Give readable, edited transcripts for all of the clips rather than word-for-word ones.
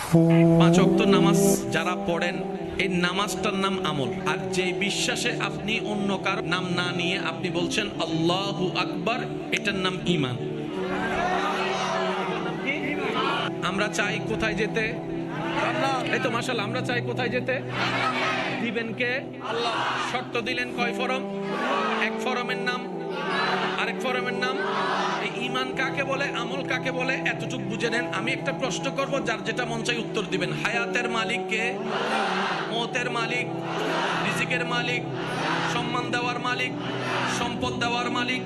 পাঁচ ওয়াক্ত নামাজ যারা পড়েন, এই নামাজটার নাম আমল। আর যে বিশ্বাসে আপনি অন্য কারো নাম না নিয়ে আপনি বলছেন আল্লাহু আকবার, এটার নাম ঈমান। আমরা চাই কোথায় যেতে? এই তো মাশাআল্লাহ, আমরা চাই কোথায় যেতে? দিবেন কে? আল্লাহ। শর্ত দিলেন কয় ফরম? এক ফরমের নাম, আরেক ফরমের নাম। এই ঈমান কাকে বলে, আমল কাকে বলে, এতটুকু বুঝে নেন। আমি একটা প্রশ্ন করব, যার যেটা মন চাই উত্তর দিবেন। হায়াতের মালিক কে? মওতের মালিক, রিজিকের মালিক, সম্মান দেওয়ার মালিক, সম্পদ দেওয়ার মালিক।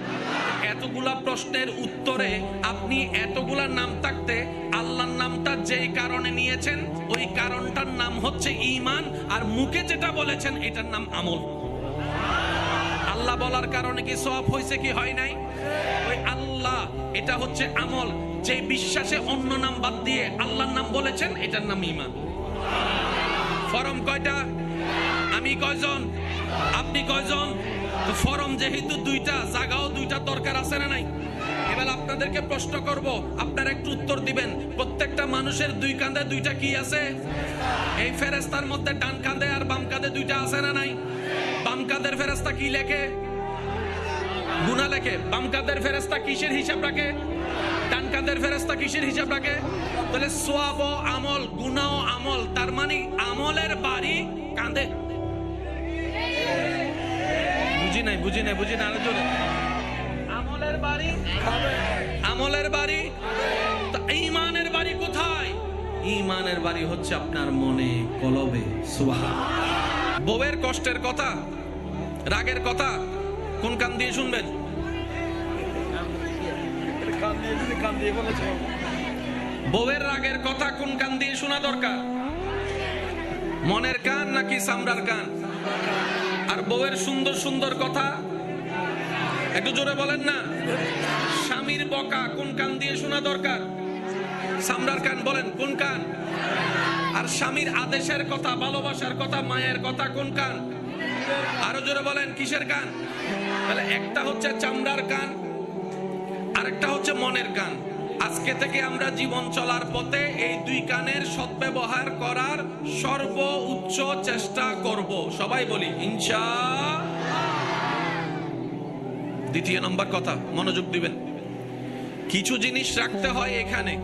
এতগুলা প্রশ্নের উত্তরে আপনি এতগুলা নাম থাকতে আল্লাহর নামটা যেই কারণে নিয়েছেন ওই কারণটার নাম হচ্ছে ঈমান, আর মুখে যেটা বলেছেন এটার নাম আমল। আল্লাহ বলার কারণে কি সওয়াব হয়েছে কি হয় নাই? ওই আল্লাহ, এটা হচ্ছে আমল। যে বিশ্বাসে অন্য নাম বাদ দিয়ে আল্লাহর নাম বলেছেন এটার নাম ঈমান। ফরম কয়টা? আমি কয়জন? আপনি কয়জন? তো ফরম যেহেতু দুইটা, জায়গাও দুইটা দরকার আছে না নাই? এবার আপনাদেরকে প্রশ্ন করব, আপনারা একটু উত্তর দিবেন। প্রত্যেকটা মানুষের দুই কাঁধে দুইটা কি আছে? এই ফেরেশতার মধ্যে ডান কাঁধে আর বাম কাঁধে দুইটা আছে না নাই? বাম কাঁধের ফেরেশতা কি লেখে? গুনাহ লেখে। বাম কাঁধের ফেরেশতা কিসের হিসাব রাখে? ডান কাঁধের ফেরেশতা কিসের হিসাব রাখে? তাহলে সওয়াব ও আমল, গুনাহ ও আমল, তার মানে আমলের বাড়ি কাঁধে। বুঝি নাই আরো জোরে। আমলের বাড়ি, আমলের বাড়ি। তো ঈমানের বাড়ি কোথায়? ঈমানের বাড়ি হচ্ছে আপনার মনে, কলবে। সুবহানাল্লাহ। বউয়ের কষ্টের কথা, রাগের কথা কোন কান দিয়ে শুনবেন? বউয়ের রাগের কথা কোন কান দিয়ে শোনা দরকার? মনের কান নাকি চামড়ার কান? আর বউয়ের সুন্দর সুন্দর কথা একটু জোরে বলেন না। স্বামীর বকা কোন কান দিয়ে শোনা দরকার? চামড়ার কান। বলেন কোন কান? আর স্বামীর আদেশের কথা, ভালোবাসার কথা, মায়ের কথা কোন কান? আরো জোরে বলেন কিসের কান? তাহলে একটা হচ্ছে চামড়ার কান, আরেকটা হচ্ছে মনের কান। আজকে থেকে আমরা জীবন চলার পথে এই দুই কানের সদ্ব্যবহার করার সর্বোচ্চ চেষ্টা করব। সবাই বলি ইনশাআল্লাহ। দ্বিতীয় নম্বর কথা, মনোযোগ দিবেন। কিছু জিনিস রাখতে হয় এখানে,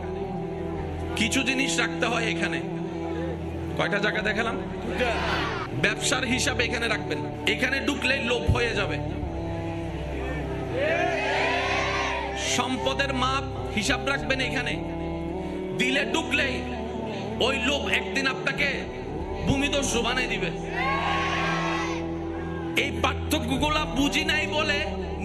কিছু জিনিস রাখতে হয় এখানে। কয়টা জায়গা দেখালাম? ব্যবসার হিসাব এখানে রাখবেন। এখানে ঢুকলেই লোভ হয়ে যাবে। সম্পদের মাপ হিসাব রাখবেন এখানে। দিলে ঢুকলেই ওই লোভ একদিন আপনাকে ভূমিদস্যু বানাই দিবে। এই পার্থক্যগুলা বুঝি নাই বলে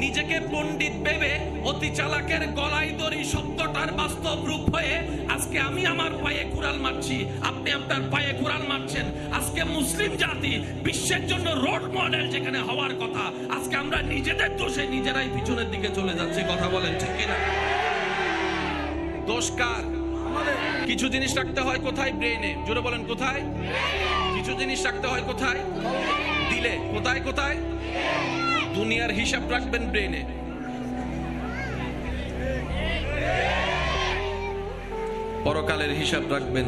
নিজেকে পণ্ডিত ভেবে অতি চালাকের গলায় দড়ি শব্দটার বাস্তব রূপ হয়ে আজকে আমি আমার পায়ে কুড়াল মারছি, আপনি আপনার পায়ে কুড়াল মারছেন। আজকে মুসলিম জাতি বিশ্বের জন্য রোল মডেল যেখানে হওয়ার কথা, আজকে আমরা নিজেদের দোষে নিজেরাই পিছনের দিকে চলে যাচ্ছি। কথা বলেন ঠিক কিনা? দোষ কার? কিছু জিনিস রাখতে হয় কোথায়? ব্রেইনে। জোরে বলেন কোথায়? কিছু জিনিস রাখতে হয় কোথায়? দিলে। কোথায় কোথায়? দুনিয়ার হিসাব রাখবেন ব্রেইনে। পরকালের হিসাব রাখবেন।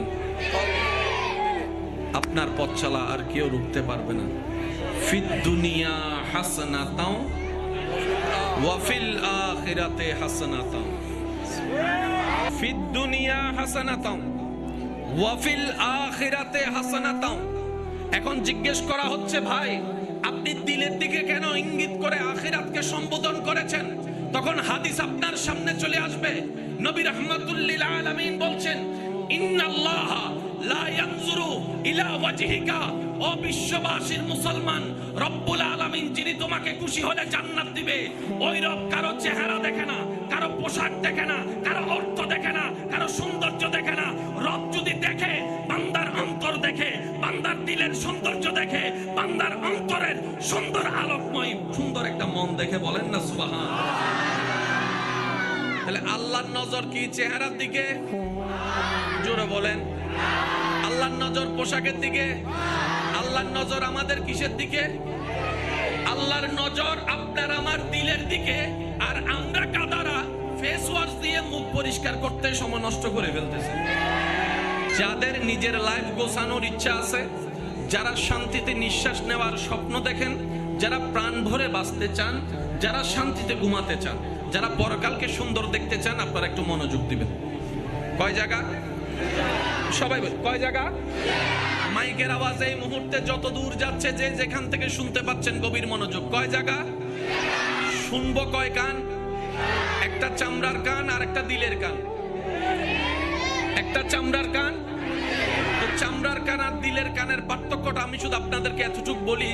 আপনার পথ চলা আর কেউ রুখতে পারবে না। ফিদ দুনিয়া হাসানাতাও ওয়া ফিল আখিরাতে হাসানাতাও। ফিদ দুনিয়া হাসানাতাও ওয়া ফিল আখিরাতে হাসানাতাও। এখন জিজ্ঞেস করা হচ্ছে, ভাই আপনি দিলের দিকে কেন ইঙ্গিত করে আখিরাতকে সম্বোধন করেছেন? তখন হাদিস আপনার সামনে চলে আসবে। নবী রাহমাতুল লিল আলামিন বলছেন, ইন্নাল্লাহা লা ইয়ানজুরু ইলা ওয়াজহিকা। ও বিশ্ববাসীর মুসলমান, রব্বুল আলামিন যিনি তোমাকে খুশি হলে জান্নাত দিবে, ওই রব কারো চেহারা দেখে না, কারো পোশাক দেখে না, কারো অর্থ দেখে না, কারো সৌন্দর্য দেখে না। রব যদি দেখে, বান্দার অন্তর দেখে, বান্দার দিলের সৌন্দর্য দেখে, বান্দার অন্তরের সুন্দর আলোকময় সুন্দর একটা মন দেখে। বলেন না সুবহানাল্লাহ। তাহলে আল্লাহর নজর কি চেহারার দিকে? জোরে বলেন। আল্লাহর নজর পোশাকের দিকে? আল্লাহর নজর আমাদের কিসের দিকে? আল্লাহর নজর আপনার আমার দিলের দিকে। আর আমরা কাদারা ফেস ওয়াশ দিয়ে মুখ পরিষ্কার করতে সময় নষ্ট করে ফেলতেছি। যাদের নিজের লাইফ গোছানোর ইচ্ছা আছে, যারা শান্তিতে নিঃশ্বাস নেওয়ার স্বপ্ন দেখেন, যারা প্রাণ ভরে বাঁচতে চান, যারা শান্তিতে ঘুমাতে চান, যারা পরকালকে সুন্দর দেখতে চান, আপনারা একটু মনোযোগ দিবেন। কয় জায়গা? সবাই বল, কয় জায়গা? মাইকের আওয়াজ এই মুহূর্তে যত দূর যাচ্ছে, যে যেখান থেকে শুনতে পাচ্ছেন, গভীর মনোযোগ। কয় জায়গা? শুনবো কয় কান? একটা চামড়ার কান আর একটা দিলের কান। একটা চামড়ার কান। তো চামড়ার কান আর দিলের কানের পার্থক্যটা আমি শুধু আপনাদেরকে এতটুকু বলি,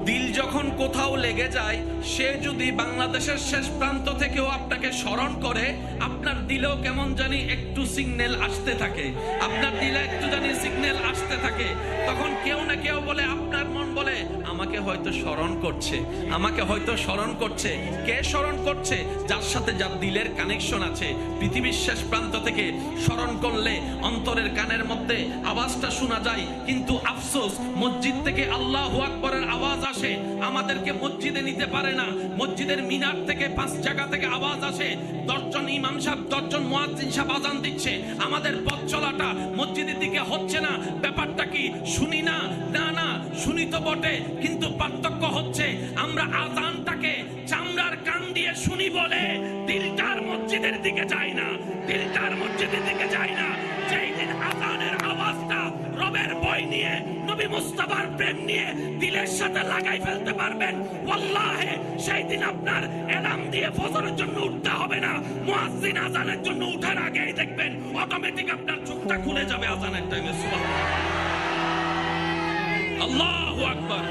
দিল যখন কোথাও লেগে যায়, সে যদি বাংলাদেশের শেষ প্রান্ত থেকেও আপনাকে স্মরণ করে, আপনার দিলেও কেমন জানি একটু সিগন্যাল আসতে থাকে, আপনার দিলে একটু জানি সিগন্যাল আসতে থাকে। তখন কেউ না কেউ বলে, আপনার মন বলে আমাকে হয়তো স্মরণ করছে, আমাকে হয়তো স্মরণ করছে। কে স্মরণ করছে? যার সাথে যার দিলের কানেকশন আছে। পৃথিবীর শেষ প্রান্ত থেকে স্মরণ করলে অন্তরের কানের মধ্যে আওয়াজটা শোনা যায়, কিন্তু আফসোস মসজিদ থেকে আল্লাহু আকবরের আওয়াজ আসে, আমাদেরকে মসজিদে নিতে পারে না। মসজিদের মিনার থেকে 5 জায়গা থেকে আওয়াজ আসে, 10 জন ইমাম সাহেব, 10 জন মুয়াজ্জিন সাহেব আযান দিচ্ছে, আমাদের পথ চলাটা মসজিদের দিকে হচ্ছে না। ব্যাপারটা কি? শুনি না? না না, শুনি তো বটে, কিন্তু পার্থক্য হচ্ছে আমরা আযানটাকে চামড়ার কান দিয়ে শুনি বলে দিলটার মসজিদের দিকে যায় না, দিলটার মসজিদের দিকে যায় না। যেই দিন আযানের আওয়াজটা রবের বই নিয়ে, নবী মুস্তাফার প্রেম নিয়ে দিলের সাথে লাগাই ফেলতে পারবেন, ওয়াল্লাহি সেই দিন আপনার এলার্ম দিয়ে ফজরের জন্য উঠতে হবে না। মুয়াজ্জিন আযানের জন্য উঠার আগেই দেখবেন অটোমেটিক আপনার চোখটা খুলে যাবে আযানের টাইমে। সুবহানাল্লাহ, আল্লাহু আকবার।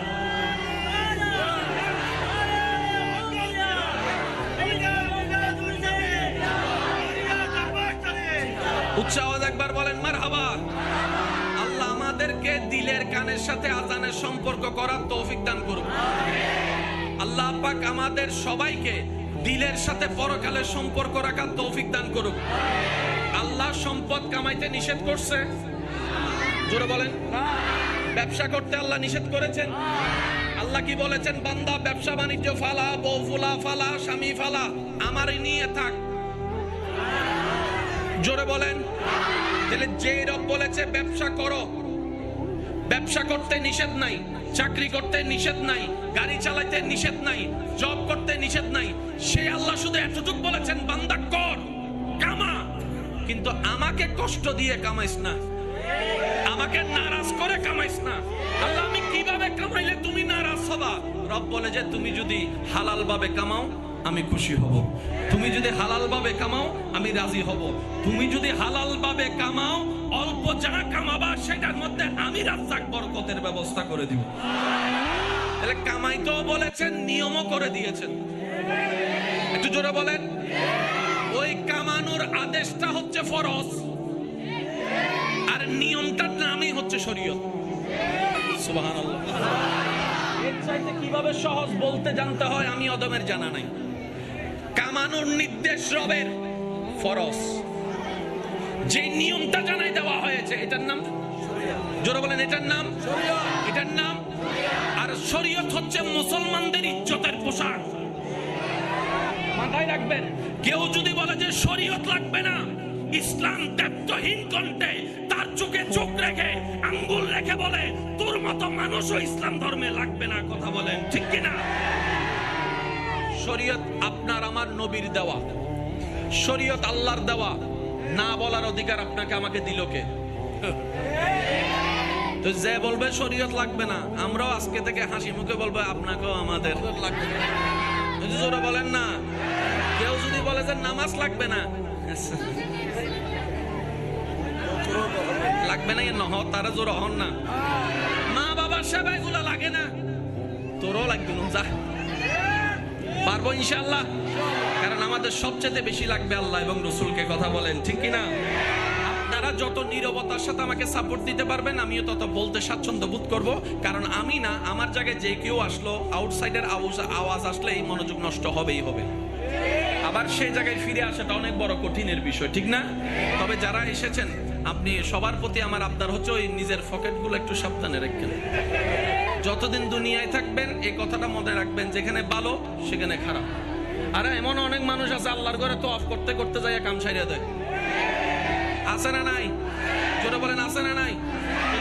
উচ্চ আওয়াজ একবার বলেন মারহাবা। আল্লাহ আমাদেরকে দিলের কানের সাথে আযানের সম্পর্ক করার তৌফিক দান করুন। আল্লাহ পাক আমাদের সবাইকে দিলের সাথে পরকালের সম্পর্ক রাখার তৌফিক দান করুন। আল্লাহ সম্পদ কামাইতে নিষেধ করছে? জোরে বলেন। ব্যবসা করতে আল্লাহ নিষেধ করেছেন? আল্লাহ কি বলেছেন? বান্দা ব্যবসা বাণিজ্য ফালা, বউ ফুলা ফালা, স্বামী ফালা, আমারই নিয়ে থাক। জোরে বলেন। তাহলে যেই রব বলেছে ব্যবসা করো, ব্যবসা করতে নিষেধ নাই, চাকরি করতে নিষেধ নাই, গাড়ি চালাতে নিষেধ নাই, জব করতে নিষেধ নাই, সেই আল্লাহ শুধু এতটুকু বলেছেন বান্দা কর, কামা, কিন্তু আমাকে কষ্ট দিয়ে কামাইস না, আমাকে নারাজ করে কামাইস না। আল্লাহ আমি কিভাবে কামাইলে তুমি নারাজ হবা? রব বলে যে তুমি যদি হালাল ভাবে কামাও আমি খুশি হব, তুমি যদি হালাল ভাবে কামাও আমি রাজি হব, তুমি যদি হালাল ভাবে কামাও অল্প যা কামাবা সেটার মধ্যে আমি রাজ্জাক বরকতের ব্যবস্থা করে দিব। তাহলে কামাইতেও বলেছেন, নিয়মও করে দিয়েছেন। একটু জোরে বলেন। ওই কামানোর আদেশটা হচ্ছে ফরজ, আর নিয়মটার নামই হচ্ছে শরীয়ত। সুবহানাল্লাহ। এর চাইতে কিভাবে সহজ বলতে জানতে হয় আমি অদমের জানা নাই। কামানোর নির্দেশ রবের, ফরজ, যে নিয়মটা জানাই দেওয়া হয়েছে এটার নাম শরীয়ত। জোরে বলেন, এটার নাম শরীয়ত, এটার নাম। আর শরীয়ত হচ্ছে মুসলমানদের ইজ্জতের পোশাক। মাথায় রাখবেন, কেউ যদি বলে যে শরীয়ত লাগবে না, ইসলাম দায়িত্বহীন কণ্ঠে তার চোখে চোখ রেখে আঙ্গুল রেখে বলে তোর মতো মানুষও ইসলাম ধর্মে লাগবে না। কথা বলেন ঠিক কিনা? শরীয়ত আপনার আমার নবীর দেওয়া, শরীয়ত আল্লাহর দেওয়া, না বলার অধিকার আপনাকে আমাকে দিল কে? তো যে বলবে শরীয়ত লাগবে না, আমরাও আজকে থেকে হাসি মুখে বলবো আপনাকেও আমাদের লাগবে না। জোরে বলেন না। কেউ যদি বলে যে নামাজ লাগবে না, লাগবে না নহ, তারা জোর হন না। মা বাবার সেবা এগুলো লাগে না, তোরও লাগবে না, যা পারবো ইনশাআল্লাহ। কারণ আমাদের সবচেয়ে বেশি লাগবে আল্লাহ এবং রসুলকে। কথা বলেন ঠিক কিনা? আপনারা যত নীরবতার সাথে আমাকে সাপোর্ট দিতে পারবেন, আমিও তত বলতে স্বাচ্ছন্দ্য বোধ করব। কারণ আমি না, আমার জায়গায় যে কেউ আসলো, আউটসাইডের আওয়াজ আসলে এই মনোযোগ নষ্ট হবেই হবে। আবার সেই জায়গায় ফিরে আসাটা অনেক বড় কঠিনের বিষয়, ঠিক না? তবে যারা এসেছেন, আপনি সবার প্রতি আমার আবদার হচ্ছে ওই নিজের পকেটগুলো একটু সাবধানে রাখবেন। যতদিন দুনিয়ায় থাকবেন এই কথাটা মনে রাখবেন, যেখানে ভালো সেখানে খারাপ। আরে এমন অনেক মানুষ আছে আল্লাহর ঘরে তো অফ করতে করতে যায় কাম সাইরা দেয়, আছে না নাই? জোরে বলেন আছে না নাই?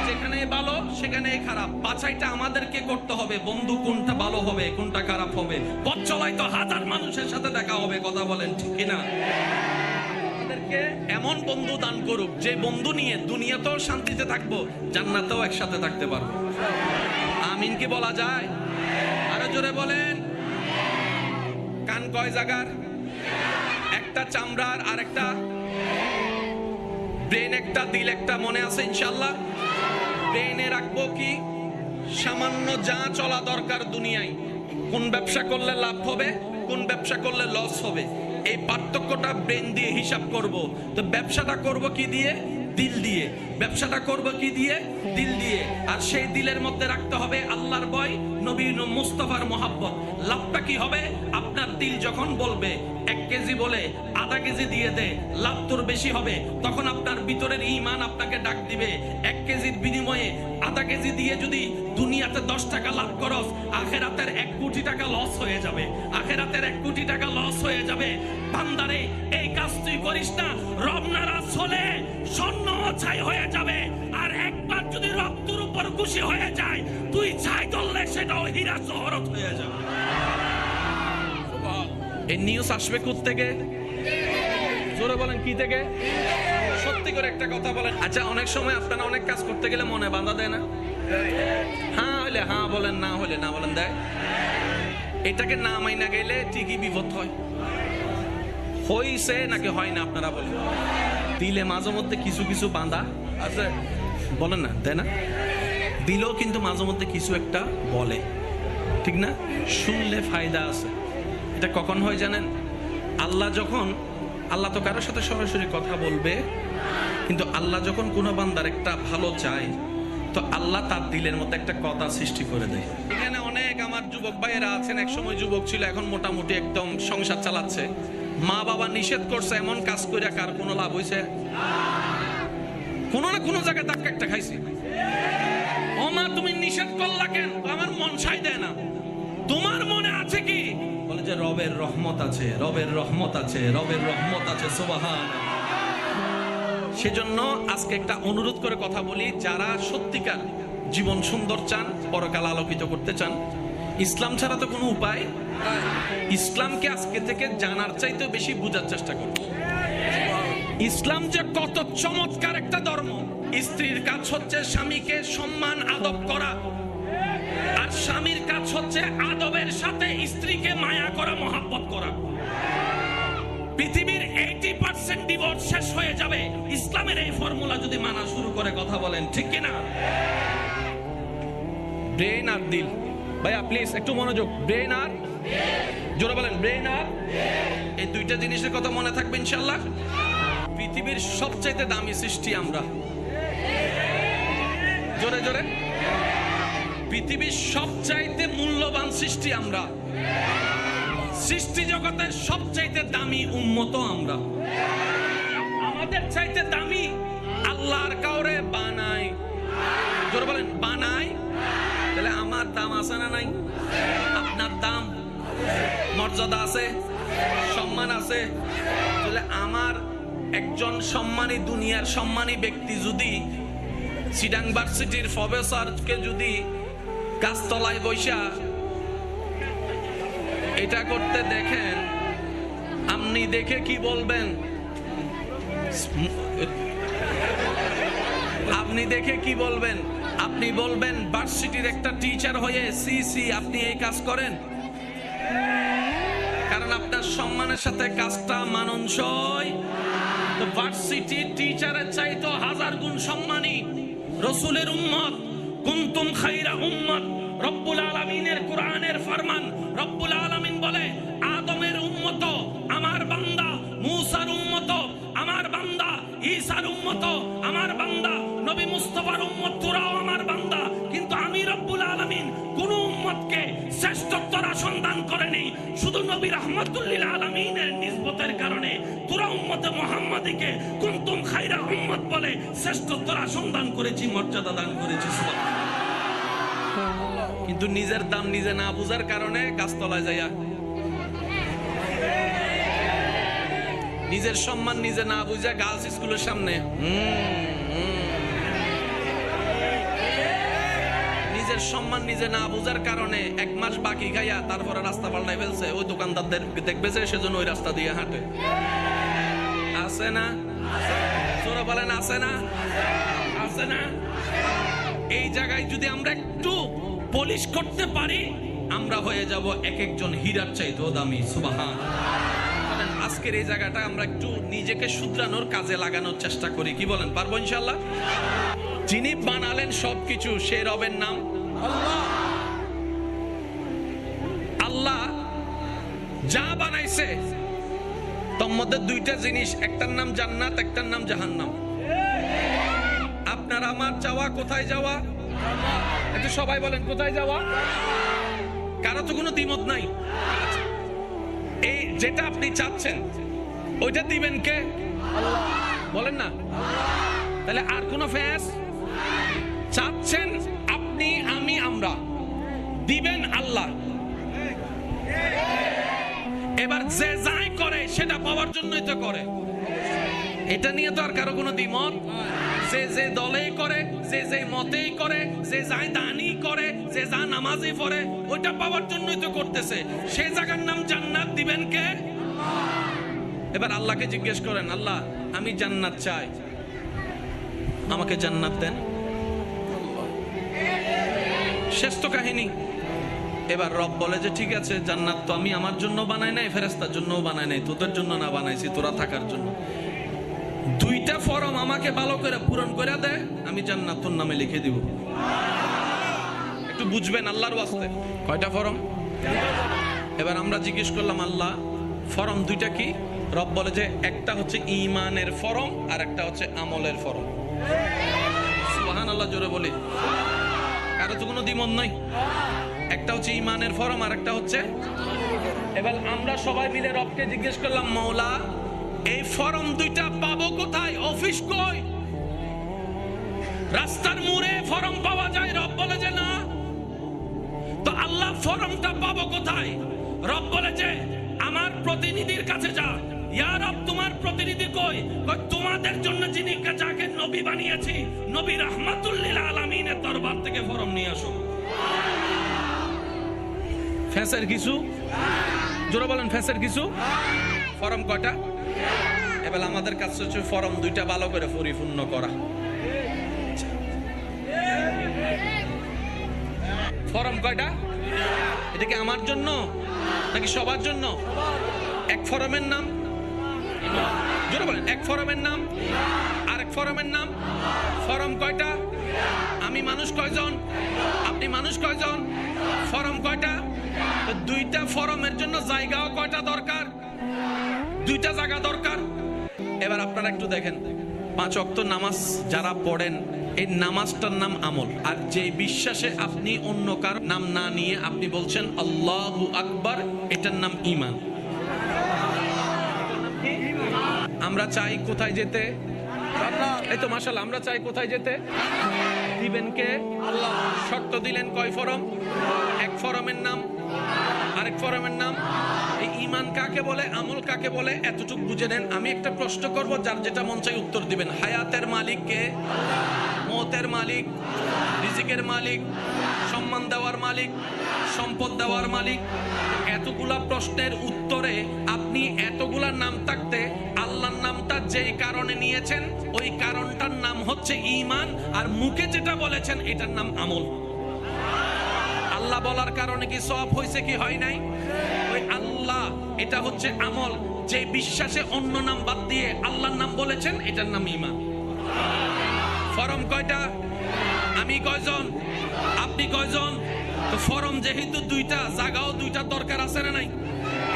যেখানে ভালো সেখানে খারাপ, বাছাইটা আমাদেরকে করতে হবে। বন্ধু কোনটা ভালো হবে, কোনটা খারাপ হবে। পথ চলায় তো হাজার মানুষের সাথে দেখা হবে, কথা বলেন ঠিক কিনা? আমাদেরকে এমন বন্ধু দান করুক যে বন্ধু নিয়ে দুনিয়াতেও শান্তিতে থাকবো, জান্নাতেও একসাথে থাকতে পারবো। আমিন কি বলা যায়? আরো জোরে বলেন। কান কয় জায়গার? একটা চামড়ার, আর একটা ব্রেন, একটা দিল, একটা, মনে আছে ইনশাআল্লাহ? ব্রেনে রাখবো কি সামান্য যা চলা দরকার দুনিয়ায়, কোন ব্যবসা করলে লাভ হবে, কোন ব্যবসা করলে লস হবে, এই পার্থক্যটা ব্রেন দিয়ে হিসাব করব। তো ব্যবসাটা করব কি দিয়ে? দিল দিয়ে। ব্যবসাটা করব কি দিয়ে? দিল দিয়ে। আর সেই দিলের মধ্যে রাখতে হবে আল্লাহর ভয়, নবী মুস্তাফার মহাব্বত। লাভটা কি হবে? আপনার দিল যখন বলবে 1 কেজি বলে আধা কেজি দিয়ে দে, লাভ তোর বেশি হবে, তখন আপনার ভিতরের ঈমান আপনাকে ডাক দিবে। 1 কেজির বিনিময়ে আধা কেজি দিয়ে যদি দুনিয়াতে 10 টাকা লাভ করস, আখেরাতের 1 কোটি টাকা লস হয়ে যাবে। আখেরাতের 1 কোটি টাকা লস হয়ে যাবে। বান্দারে, এই কাজ তুই করিস না, রব নারাজ হলে স্বর্ণ ছাই হয়ে যাবে। আর একবার যদি রব তোর উপর খুশি হয়ে যায়, তুই ছাই ধরলে সেটাও হীরা জহরত হয়ে যাবে। এই নিউজ আসবে কোত্থেকে? জোরে বলেন, কি থেকে? সত্যি করে একটা কথা বলেন। আচ্ছা, অনেক সময় আপনারা অনেক কাজ করতে গেলে মনে বাধা দেয় না? হ্যাঁ হইলে হ্যাঁ বলেন, না হইলে না বলেন, দেয়। এটাকে না মাইনা গেলে ঠিকই বিপদ হয়। হইছে নাকি হয় না আপনারা বলেন? দিলে মাঝে মধ্যে কিছু কিছু বাঁধা আছে, বলেন না, তাই না? দিলেও কিন্তু মাঝে মধ্যে কিছু একটা বলে, ঠিক না? শুনলে ফায়দা আছে। এটা কখন হয় জানেন? আল্লাহ তো কারোর সাথে সরাসরি কথা বলবে, কিন্তু আল্লাহ যখন কোনো বান্দার একটা ভালো চায়, তো আল্লাহ তার দিলের মধ্যে একটা কথা সৃষ্টি করে দেয়। এখানে অনেক আমার যুবক ভাইয়েরা আছেন, এক সময় যুবক ছিল, এখন মোটামুটি একদম সংসার চালাচ্ছে। মা বাবা নিষেধ করছে, এমন কাজ করে কার কোনো লাভ হয়েছে? কোনো না কোনো জায়গায় ধাক্কা একটা খাইছি। ও মা, তুমি নিষেধ করলা কেন? আমার মন সাই দেয় না। তোমার মনে আছে কি? বলে যে রবের রহমত আছে, রবের রহমত আছে, রবের রহমত আছে। সুবহান। সেজন্য আজকে একটা অনুরোধ করে কথা বলি, যারা সত্যিকার জীবন সুন্দর চান, পরকাল আলোকিত করতে চান, ইসলাম ছাড়া তো কোনো উপায়। ইসলামকে আজকে থেকে জানার চাইতে বেশি বোঝার চেষ্টা করুন। ইসলাম যে কত চমৎকার একটা ধর্ম। স্ত্রীর কাজ হচ্ছে স্বামীকে সম্মান আদব করা, আর স্বামীর কাজ হচ্ছে আদবের সাথে স্ত্রীকে মায়া করা, মহাব্বত করা। পৃথিবীর 80% ডিভোর্স শেষ হয়ে যাবে ইসলামের এই ফর্মুলা যদি মানা শুরু করে, কথা বলেন ঠিক কিনা? ব্রেন আর দিল, ভাইয়া প্লিজ একটু মনোযোগ। ব্রেন আর, জোরে বলেন, ব্রেন আর, এই দুইটা জিনিসের কথা মনে থাকবে ইনশাআল্লাহ। পৃথিবীর সবচাইতে দামি সৃষ্টি আমরা। জোরে জোরে। পৃথিবীর সবচাইতে মূল্যবান সৃষ্টি আমরা। সৃষ্টি জগতের সবচাইতে দামি উম্মত আমরা। আমাদের চাইতে দামি আল্লাহর কাউরে বানাই। জোরে বলেন, বানাই। তাহলে আমার দাম আছে না নাই? আপনার দাম, মর্যাদা আছে, সম্মান আছে। তাহলে আমার একজন সম্মানী, দুনিয়ার সম্মানী ব্যক্তি যদি চিটাং ভার্সিটির প্রফেসরকে যদি গাছতলায় বৈশা এটা করতে দেখেন, আপনি দেখে কি বলবেন? আপনি দেখে কি বলবেন? আপনি বলবেন ভার্সিটির একটা টিচার হয়ে সি আপনি এই কাজ করেন? কারণ আপনার সম্মানের সাথে কাজটা মানানসই। তো ভার্সিটির টিচারের চাইতো 1000 গুণ সম্মানী রাসূলের উম্মত। কুনতুম খায়রা উম্মত, রব্বুল আলামিনের কোরআনের ফরমান। রব্বুল আলামিন বলে, আদমের উম্মত আমার বান্দা, মূসার উম্মত আমার বান্দা, ঈসার উম্মত আমার বান্দা, নবী মুস্তাফার উম্মত তোরাও আমার বান্দা। কিন্তু আমি রব্বুল আলামিন কোন উম্মতকে শ্রেষ্ঠত্বর আসন দান করেনি, শুধু নবী রাহমাতুল লিল আলামিনের নিসবতের কারণে তোরা উম্মতে মুহাম্মাদীকে কুনতুম খায়রা উম্মত বলে শ্রেষ্ঠত্বর আসন দান করেছি, মর্যাদা দান করেছি। কিন্তু নিজের দাম নিজে না বুঝার কারণে গাছতলায় যাইয়া, নিজের সম্মান নিজে না বুঝা গার্লস স্কুলের সামনে নিজের সম্মান নিজে না বোঝার কারণে 1 মাস বাকি খাইয়া তারপরে রাস্তা পাল্টাই ফেলছে, ওই দোকানদারদের দেখবে যে সেজন্য ওই রাস্তা দিয়ে হাঁটে। আছে না? জোরে বলেন আছে না? আছে না? এই জায়গায় যদি আমরা একটু পলিশ করতে পারি, আমরা হয়ে যাব এক একজন হীরার চাইতেও দামি। সুবহান। আজকের এই জায়গাটা আমরা একটু নিজেকে শুধরানোর কাজে লাগানোর চেষ্টা করি, কি বলেন? পারবো ইনশাআল্লাহ? যিনি বানালেন সবকিছু, সে রবের নাম আল্লাহ। আল্লাহ যা বানাইছে তোর মধ্যে 2টা জিনিস, একটার নাম জান্নাত, একটার নাম জাহান্নাম। আপনার আমার চাওয়া কোথায় যাওয়া? একটু সবাই বলেন কোথায় যাওয়া? কারো তো কোনো দ্বিমত নাই। এই যেটা আপনি চাচ্ছেন ওইটা দিবেন কে? আল্লাহ। বলেন না? তাহলে আর কোনো ফেস? চাচ্ছেন আপনি, আমি, আমরা, দিবেন আল্লাহ। এবার যে যাই করে সেটা পাওয়ার জন্যই তো করে, এটা নিয়ে তো আর কারো কোনো দ্বিমত। যে যে দলেই করে, যে যে মতেই করে, যে যাই দানই করে, যে যা নামাজই পড়ে, ওইটা পাওয়ার জন্যই তো করতেছে। সেই জায়গার নাম জান্নাত দিবেন কে? এবার আল্লাহকে জিজ্ঞেস করেন, আল্লাহ আমি জান্নাত চাই, আমাকে জান্নাত দেন। শেষ তো কাহিনী। এবার রব বলে যে ঠিক আছে, জান্নাত তো আমি আমার জন্য বানাই নাই, ফেরেশতার জন্যও বানাই নাই, তোদের জন্য না বানাইছি, তোরা থাকার জন্য। 2টা ফরম আমাকে ভালো করে পূরণ করে দে, আমি জান্নাত তোর নামে লিখে দিব। একটু বুঝবেন আল্লাহর ওয়াস্তে। কয়টা ফরম? এবার আমরা জিজ্ঞেস করলাম, আল্লাহ ফরম 2টা কি? রব বলে যে একটা হচ্ছে ঈমানের ফরম আর একটা হচ্ছে আমলের ফরম। সুবহানাল্লাহ, জোরে বলি। কারো তো কোনো দ্বিমত নাই। একটা হচ্ছে ঈমানের ফরম আর একটা হচ্ছে। এবার আমরা সবাই মিলে রবকে জিজ্ঞেস করলাম, মাওলা এই ফরম 2টা পাবো কোথায়? অফিস কই? রাস্তার মোড়ে ফরম পাওয়া যায়? রব বলে যে না। তো আল্লাহ ফরমটা পাবো কোথায়? রব বলে যে আমার প্রতিনিধির কাছে যা। ইয়া রব, তোমার প্রতিনিধি কই? তোমাদের জন্য যিনি যাকে নবী বানিয়েছি, নবী রাহমাতুল লিল আলামিনের দরবার থেকে ফরম নিয়ে আসো। ফেসের কিছু? জোরে বলেন ফেসের কিছু? ফরম কয়টা? এবার আমাদের কাছে হচ্ছে ফরম 2টা ভালো করে পরিপূর্ণ করা। ফরম কয়টা? এটা কি আমার জন্য নাকি সবার জন্য? এক ফরমের নাম, জোরে বলেন, এক ফরমের নাম, আরেক ফরমের নাম। ফরম কয়টা? আমি মানুষ কয়জন? আপনি মানুষ কয়জন? ফরম কয়টা? 2টা ফরমের জন্য জায়গাও কয়টা দরকার? 2টা জায়গা দরকার। এবার আপনারা একটু দেখেন, 5 ওয়াক্ত নামাজ যারা পড়েন, এই নামাজটার নাম আমল। আর যে বিশ্বাসে আপনি অন্য কার নাম না নিয়ে আপনি বলছেন আল্লাহু আকবার, এটার নাম ঈমান। আমরা চাই কোথায় যেতে? এই তো মাশাআল্লাহ, আমরা চাই কোথায় যেতে? দিবেন কে? আল্লাহ। শর্ত দিলেন কয় ফরম? এক ফরমের নাম, আরেক ফরমের নাম। এই ঈমান কাকে বলে, আমল কাকে বলে, এতটুকু বুঝে নেন। আমি একটা প্রশ্ন করব, যার যেটা মন চাই উত্তর দিবেন। হায়াতের মালিক কে? মওতের মালিক, রিজিকের মালিক, সম্মান দেওয়ার মালিক, সম্পদ দেওয়ার মালিক। এতগুলা প্রশ্নের উত্তরে আপনি এতগুলা নাম থাকতে আল্লাহর নামটা যেই কারণে নিয়েছেন ওই কারণটার নাম হচ্ছে ঈমান, আর মুখে যেটা বলেছেন এটার নাম আমল। আল্লাহ বলার কারণে কি সওয়াব হয়েছে কি হয় নাই? ওই আল্লাহ, এটা হচ্ছে আমল। যে বিশ্বাসে অন্য নাম বাদ দিয়ে আল্লাহর নাম বলেছেন এটার নাম ঈমান। ফরম কয়টা? আমি কয়জন? আপনি কয়জন? তো ফরম যেহেতু 2টা, জায়গাও 2টা দরকার আছে না নাই?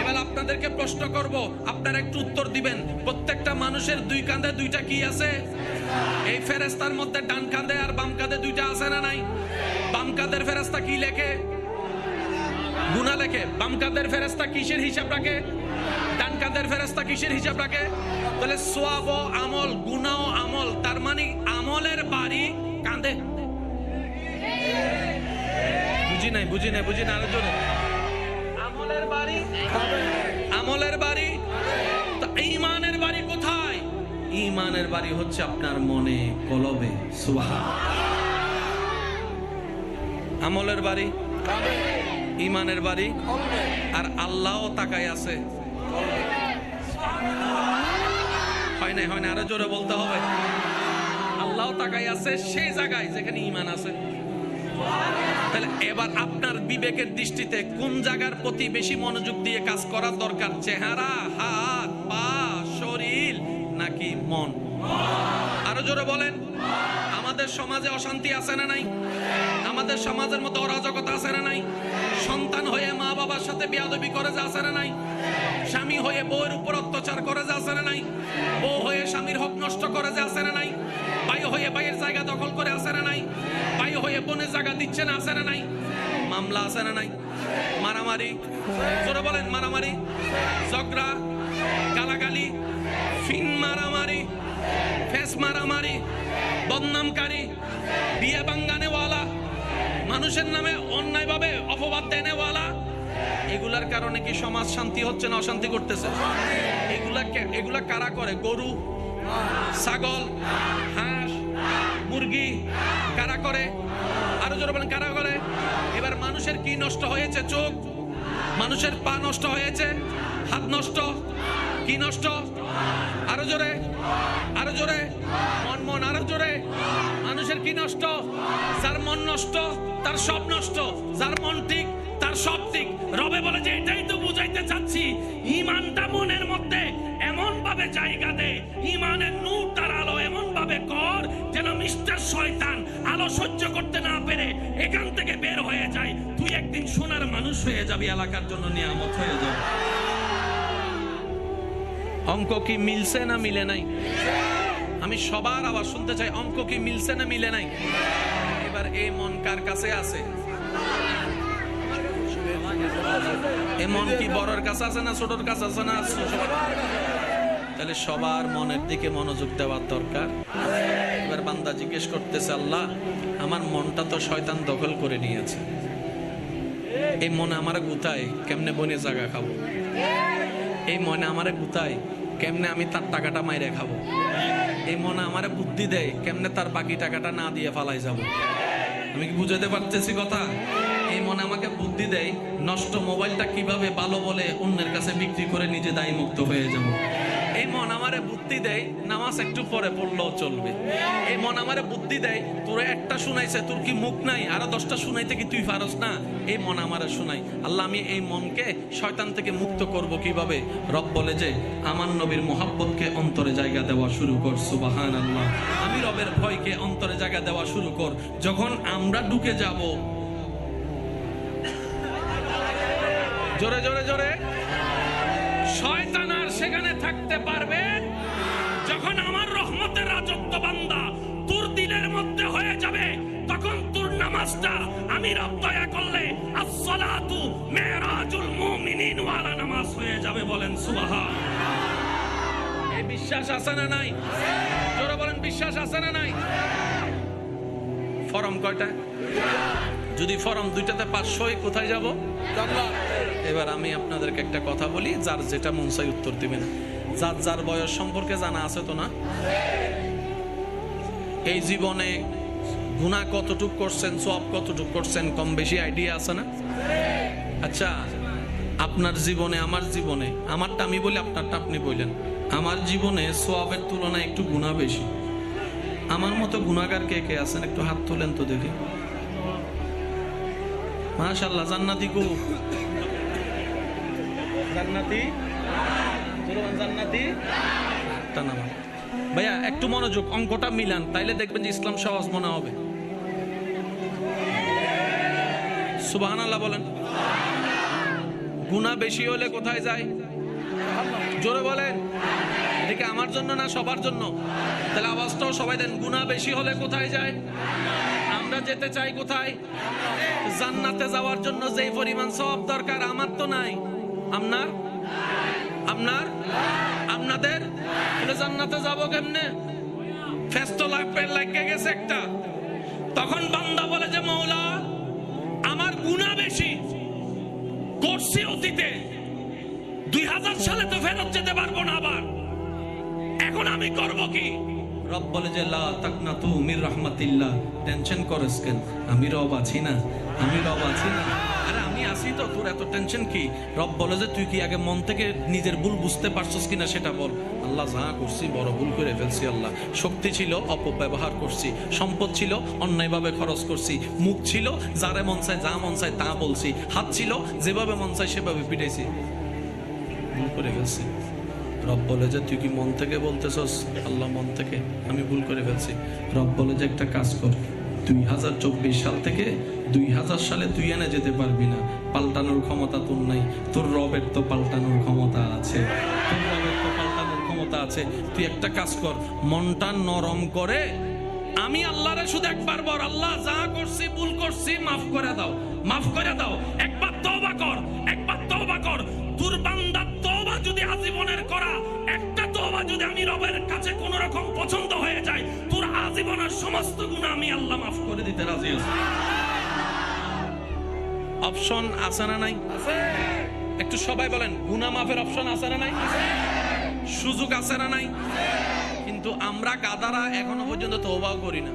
এবার আপনাদেরকে প্রশ্ন করব, আপনারা একটু উত্তর দিবেন। প্রত্যেকটা মানুষের 2 কাঁধে 2টা কি আছে? এই ফেরেশতার মধ্যে ডান কাঁধে আর বাম কাঁধে 2টা আছে না নাই? বাম কাঁধের ফেরেশতা কি লেখে? গুনাহ লেখে। বাম কাঁধের ফেরেশতা কিসের হিসাব রাখে? ডান কাঁধের ফেরেশতা কিসের হিসাব রাখে? তাহলে সওয়াব ও আমল, গুনাহ ও আমল, তার মানে আমলের বাড়ি কাঁধে। বুঝি নাই আরো জোরে। আমলের বাড়ি, আমলের বাড়ি। তো ঈমানের বাড়ি কোথায়? ঈমানের বাড়ি হচ্ছে আপনার মনে, কলবে। সুবহান। আমলের বাড়ি, ইমানের বাড়ি, আর আল্লাহও তাকাই আছে। হয় নাই, আরো জোরে বলতে হবে। আল্লাহও তাকাই আছে সেই জায়গায় যেখানে ইমান আছে। তাহলে এবার আপনার বিবেকের দৃষ্টিতে কোন জায়গার প্রতি বেশি মনোযোগ দিয়ে কাজ করার দরকার? চেহারা, হাত, পা, শরীর নাকি মন? আরো জোরে বলেন। আমাদের সমাজে অশান্তি আছে না নাই? আমাদের সমাজের মতো অরাজকতা আছে না নাই? সন্তান হয়ে মা বাবার সাথে বেয়াদবি করে যা আছে না নাই? স্বামী হয়ে বউয়ের উপর অত্যাচার করে যা আছে না নাই? বউ হয়ে স্বামীর হক নষ্ট করে যা আছে না নাই? ভাই হয়ে ভাইয়ের জায়গা দখল করে আছে না নাই? ভাই হয়ে বোনের জায়গা দিচ্ছে না আছে না নাই? মামলা আছে না নাই? মারামারি, জোরে বলেন, মারামারি, ঝগড়া, গালাগালি, ফিন মারামারি, ফেস মারামারি, বদনামকারী, বিয়ে ভাঙানেওয়ালা, মানুষের নামে অন্যায়ভাবে অপবাদ দেনেওয়ালা, এগুলার কারণে কি সমাজ শান্তি হচ্ছে না অশান্তি করতেছে? এগুলা কারা করে? গরু, ছাগল, হাঁস, মুরগি কারা করে? আরো জোরে বলেন, কারা করে? এবার মানুষের কি নষ্ট হয়েছে? চোখ, মানুষের পা নষ্ট হয়েছে, হাত নষ্ট, কি নষ্ট? আরো জোরে, আরো জোরে, মন, আরো জোরে। মানুষের কি নষ্ট? যার মন নষ্ট তার সব নষ্ট, যার মন ঠিক তার সব ঠিক। রবে বলে যে এটাই তো বুঝাইতে চাচ্ছি, ইমানটা মনের মধ্যে এমন ভাবে জায়গা দে, ইমানের নূর তার আলো এমন ভাবে কর যেন মিস্টার শয়তান আলো সহ্য করতে না পেরে এখান থেকে বের হয়ে যায়। তুই একদিন সোনার মানুষ হয়ে যাবি, এলাকার জন্য নিয়ামত হয়ে যাবে। অঙ্ক কি মিলছে না মিলে নাই? আমি সবার আবার শুনতে চাই, অঙ্ক কি মিলছে না মিলে নাই? এবার এই মন কার কাছে আছে? এমন কি বড়র কাছে আছে না ছোটর কাছে আছে না? তাহলে সবার মনের দিকে মনোযোগ দেওয়ার দরকার। এবার বান্দা জিজ্ঞেস করতেছে, আল্লাহ আমার মনটা তো শয়তান দখল করে নিয়েছে, এই মনে আমারে গুতায় কেমনে বনে জায়গা খাবো? এই মনে আমারে গুতায় কেমনে আমি তার টাকাটা মাইরে খাবো? এই মনে আমারে বুদ্ধি দেয় কেমনে তার বাকি টাকাটা না দিয়ে ফালাই যাব? আমি কি বুঝাতে পারতেছি কথা? এই মনে আমাকে বুদ্ধি দেয় নষ্ট মোবাইলটা কিভাবে ভালো বলে অন্যের কাছে বিক্রি করে নিজে দায়ী মুক্ত হয়ে যাব। এই মন আমারে বুদ্ধি দেয় নামাজ একটু পরে পড়লেও চলবে। এই মন আমারে বুদ্ধি দেয় তোর একটা শুনাইছে, তোর কি মুখ নাই, আরো 10টা শুনাইতে কি তুই পারস না? এই মন আমারে শুনাই। আল্লাহ আমি এই মনকে শয়তান থেকে মুক্ত করব কিভাবে? রব বলে যে আমার নবীর মোহাব্বতকে অন্তরে জায়গা দেওয়া শুরু কর। সুবহানাল্লাহ। আমি রবের ভয়কে অন্তরে জায়গা দেওয়া শুরু কর। যখন আমরা ঢুকে যাব, জোরে জোরে জোরে, শয়তান আর সেখানে থাকতে পারবে? যখন আমার রহমতের রাজত্ব বান্দা তোর দিলের মধ্যে হয়ে যাবে, তখন তোর নামাজটা আমি রব দয়া করলে আসসালাতু মেরাজুল মুমিনিন ওয়ালা নামাজ হয়ে যাবে। বলেন সুবহান। এই বিশ্বাস আছে না নাই? জোরে বলেন, বিশ্বাস আছে না নাই? ফরম কয়টা? যদি ফরম দুইটাতে 500, কোথায় যাব? এবার আমি আপনাদেরকে একটা কথা বলি, যার যেটা মন চাই উত্তর দিবেন। যার যার বয়স সম্পর্কে জানা আছে তো না? এই জীবনে গুনাহ কতটুক করছেন, সওয়াব কতটুক করছেন, কম বেশি আইডিয়া আছে না? আচ্ছা, আপনার জীবনে, আমার জীবনে, আমারটা আমি বলি, আপনারটা আপনি বললেন। আমার জীবনে সওয়াবের তুলনায় একটু গুনাহ বেশি। আমার মতো গুনাহগার কে কে আছেন? একটু হাত তোলেন তো দেখি। মাশাআল্লাহ, জান্নাতি কো? জান্নাতি, জান্নাতি তানামা। ভাইয়া একটু মনোযোগ, অঙ্কটা মিলান, তাইলে দেখবেন যে ইসলাম সহজ মনে হবে। সুবহানাল্লাহ বলেন। গুনাহ বেশি হলে কোথায় যায়? জোরে বলেন। এদিকে আমার জন্য না সবার জন্য? তাহলে আওয়াজটাও সবাই দেন। গুনাহ বেশি হলে কোথায় যায়? আমরা যেতে চাই কোথায়? জান্নাতে যাওয়ার জন্য যেই পরিমাণ সওয়াব দরকার আমার তো নাই, আপনার, আপনার, আপনাদের। জান্নাতে যাব কেমনে? ফেস্তো লাগে গেছে একটা। তখন বান্দা বলে যে মওলা আমার গুনাহ বেশি করছি অতীতে, 2000 সালে তো ফেরত যেতে পারবো না, আবার এখন আমি করব কি? রব বলে যে লা তাকনাতু মির রাহমাতিল্লাহ, টেনশন করস কেন? আমি রব আছি না, আমি রব আছি না। আরে আমি আছি তো, তোর এত টেনশন কি? রব বলে যে তুই কি আগে মন থেকে নিজের ভুল বুঝতে পারছস কিনা সেটা বল। আল্লাহ যা করছি বড় ভুল করে ফেলছি, আল্লাহ শক্তি ছিল অপব্যবহার করছি, সম্পদ ছিল অন্যায়ভাবে খরচ করছি, মুখ ছিল যারে মন চায় যা মন চায় তা বলছি, হাত ছিল যেভাবে মন চায় সেভাবে পিটাইছি, ভুল করে ফেলছি। রব বলে যে তুই কি মন থেকে বলতেছস? আল্লাহ মন থেকে, আমি ভুল করে ফেলছি। রব বলে যে একটা কাজ কর, 2024 সাল থেকে 2000 সালে তুই এনে যেতে পারবি না, পাল্টানোর ক্ষমতা তোর নাই, তোর রবের তো পাল্টানোর ক্ষমতা আছে, তোর রবের তো পাল্টানোর ক্ষমতা আছে। তুই একটা কাজ কর, মনটা নরম করে আমি আল্লাহরে শুধু একবার বল, আল্লাহ যা করছি ভুল করছি মাফ করে দাও, মাফ করে দাও। একবার তওবা কর, একবার তওবা কর। তোর বান্দার তওবা যদি আজীবনের করা একটা তওবা যদি আমি রবের কাছে কোন রকম পছন্দ হয়ে যায়, তোর আজীবনের সমস্ত গুনাহ আমি আল্লাহ মাফ করে দিতে রাজি আছি। অপশন আছে না নাই? আছে। একটু সবাই বলেন, গুনাহ মাফের অপশন আছে না নাই? আছে। সুযোগ আছে না নাই? কিন্তু আমরা গাদারা এখনো পর্যন্ত তওবাও করি না।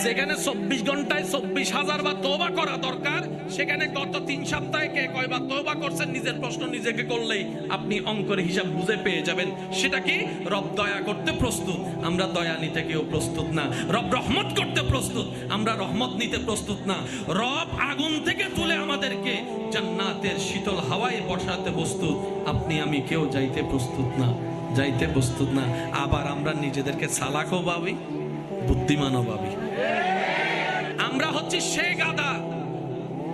যেখানে 24 ঘন্টায় 24,000 বার তওবা করা দরকার, সেখানে গত 3 সপ্তাহে কে কয়বার তওবা করছেন নিজের প্রশ্ন নিজেকে করলেই আপনি অঙ্কের হিসাব বুঝে পেয়ে যাবেন। সেটা কি? রব দয়া করতে প্রস্তুত, আমরা দয়া নিতে কেউ প্রস্তুত না। রব রহমত করতে প্রস্তুত, আমরা রহমত নিতে প্রস্তুত না। রব আগুন থেকে তুলে আমাদেরকে জান্নাতের শীতল হাওয়ায় বসাতে প্রস্তুত, আপনি আমি কেউ যাইতে প্রস্তুত না, যাইতে প্রস্তুত না। আবার আমরা নিজেদেরকে চালাকও ভাবি, বুদ্ধিমানও ভাবি। আমরা হচ্ছে সে গাদা,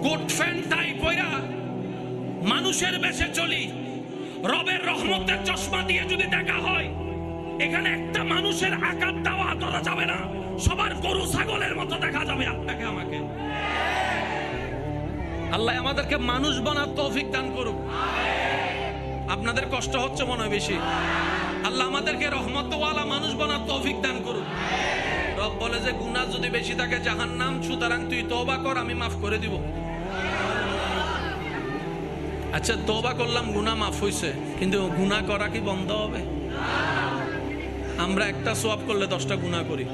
কোট ফ্যান টাই পয়রা মানুষের বেশে চলি। রবের রহমতের চশমা দিয়ে যদি দেখা হয়, এখানে একটা মানুষের আকার দেওয়া ধরা যাবে না, সবার গরু ছাগলের মতো দেখা যাবে আপনাকে আমাকে। আল্লাহ আমাদেরকে মানুষ বানার তৌফিক দান করুক। আপনাদের কষ্ট হচ্ছে মনে হয় বেশি, আল্লাহ আমাদেরকে রহমতওয়ালা মানুষ বানার তৌফিক দান করুক। রব বলে যে গুনাহ যদি বেশি থাকে জাহান্নাম, সুতরাং তুই তওবা কর, আমি মাফ করে দিব। আচ্ছা তওবা করলাম, গুনাহ মাফ হইছে, কিন্তু গুনাহ করা কি বন্ধ হবে? আমরা একটা সওয়াব করলে 10টা গুনাহ করি।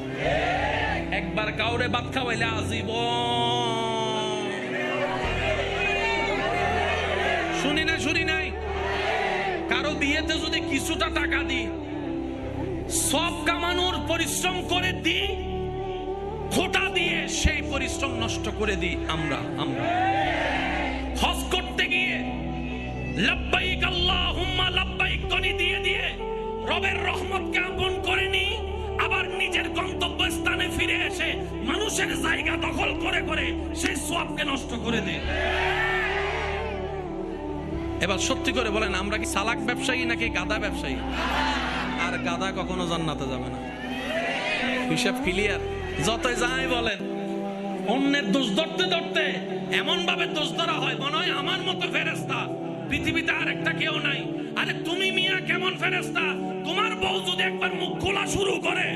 একবার কাউরে ভাত খাওয়াইলে আজীবন, শুনি নাই? কারো বিয়েতে যদি কিছুটা টাকা দিই, সব কামানোর পরিশ্রম করে দিই, খোটা দিয়ে সেই পরিশ্রম নষ্ট করে দিই। আমরা হজ করতে গিয়ে লাব্বাইক আল্লাহুম্মা লাব্বাইক ধ্বনি দিয়ে দিয়ে রবের রহমতকে আপন করে নি, আবার নিজের গন্তব্যস্থানে ফিরে এসে মানুষের জায়গা দখল করে করে সেই সওয়াবকে নষ্ট করে দিই। এবার সত্যি করে বলেন, আমরা কি চালাক ব্যবসায়ী নাকি গাদা ব্যবসায়ী? আর গাদা কখনো জান্নাতে যাবে না, হিসাব ক্লিয়ার। যতই যাই বলেন, অন্যের দোষ ধরতে ধরতে এমন ভাবে দোষ ধরা হয় মনে হয় আমার মতো ফেরেশতা পৃথিবীতে আর একটা কেউ নাই। আরে তুমি মিয়া কেমন ফেরেশতা? তোমার বউ যদি একবার মুখ খোলা শুরু করে,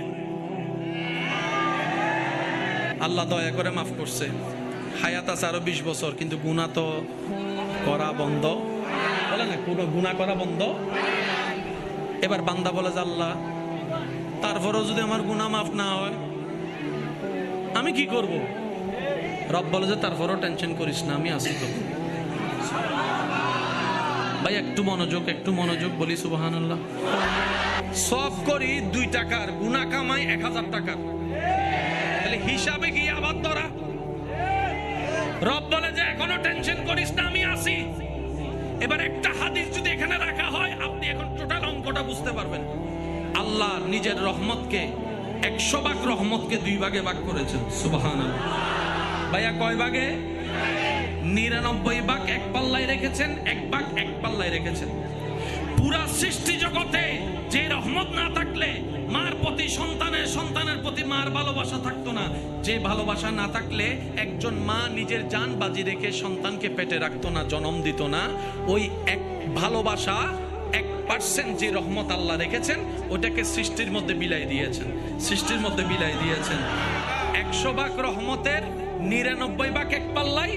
আল্লাহ দয়া করে মাফ করছে, হায়াত আছে আরো 20 বছর, কিন্তু গুনাহ তো করা বন্ধ, বলে না কোনো গুনাহ করা বন্ধ। এবার বান্দা বলে যে আল্লাহ তারপরেও যদি আমার গুনাহ মাফ না হয় আমি কি করব? রব বলে যে তারপরেও টেনশন করিস না, আমি আছি তো। ভাই একটু মনোযোগ বলি সুবহানাল্লাহ। সব করি 2 টাকার, গুনাহ কামাই 1000 টাকার, তাহলে হিসাবে কি আবার ধরা? রব বলে যে এখনো টেনশন করিস না, আমি আছি। এবার একটা হাদিস যদি এখানে রাখা হয়, আপনি এখন টোটাল অঙ্কটা বুঝতে পারবেন। আল্লাহ নিজের রহমতকে 100 ভাগ রহমতকে 2 ভাগে ভাগ করেছেন, সুবহানাল্লাহ। ভাইয়া কয় ভাগে? 99 ভাগ এক পাল্লায় রেখেছেন, 1 ভাগ এক পাল্লায় রেখেছেন। পুরা সৃষ্টি জগতে যে রহমত না থাকলে মার প্রতি সন্তানের, সন্তানের প্রতি মার ভালোবাসা থাকতো না, যে ভালোবাসা না থাকলে একজন মা নিজের জান বাজি রেখে সন্তানকে পেটে রাখতো না, জন্ম দিত না, ওই এক ভালোবাসা 1% যে রহমত আল্লাহ রেখেছেন ওটাকে সৃষ্টির মধ্যে বিলাই দিয়েছেন, 100 ভাগ রহমতের 99 ভাগ এক পাল্লাই,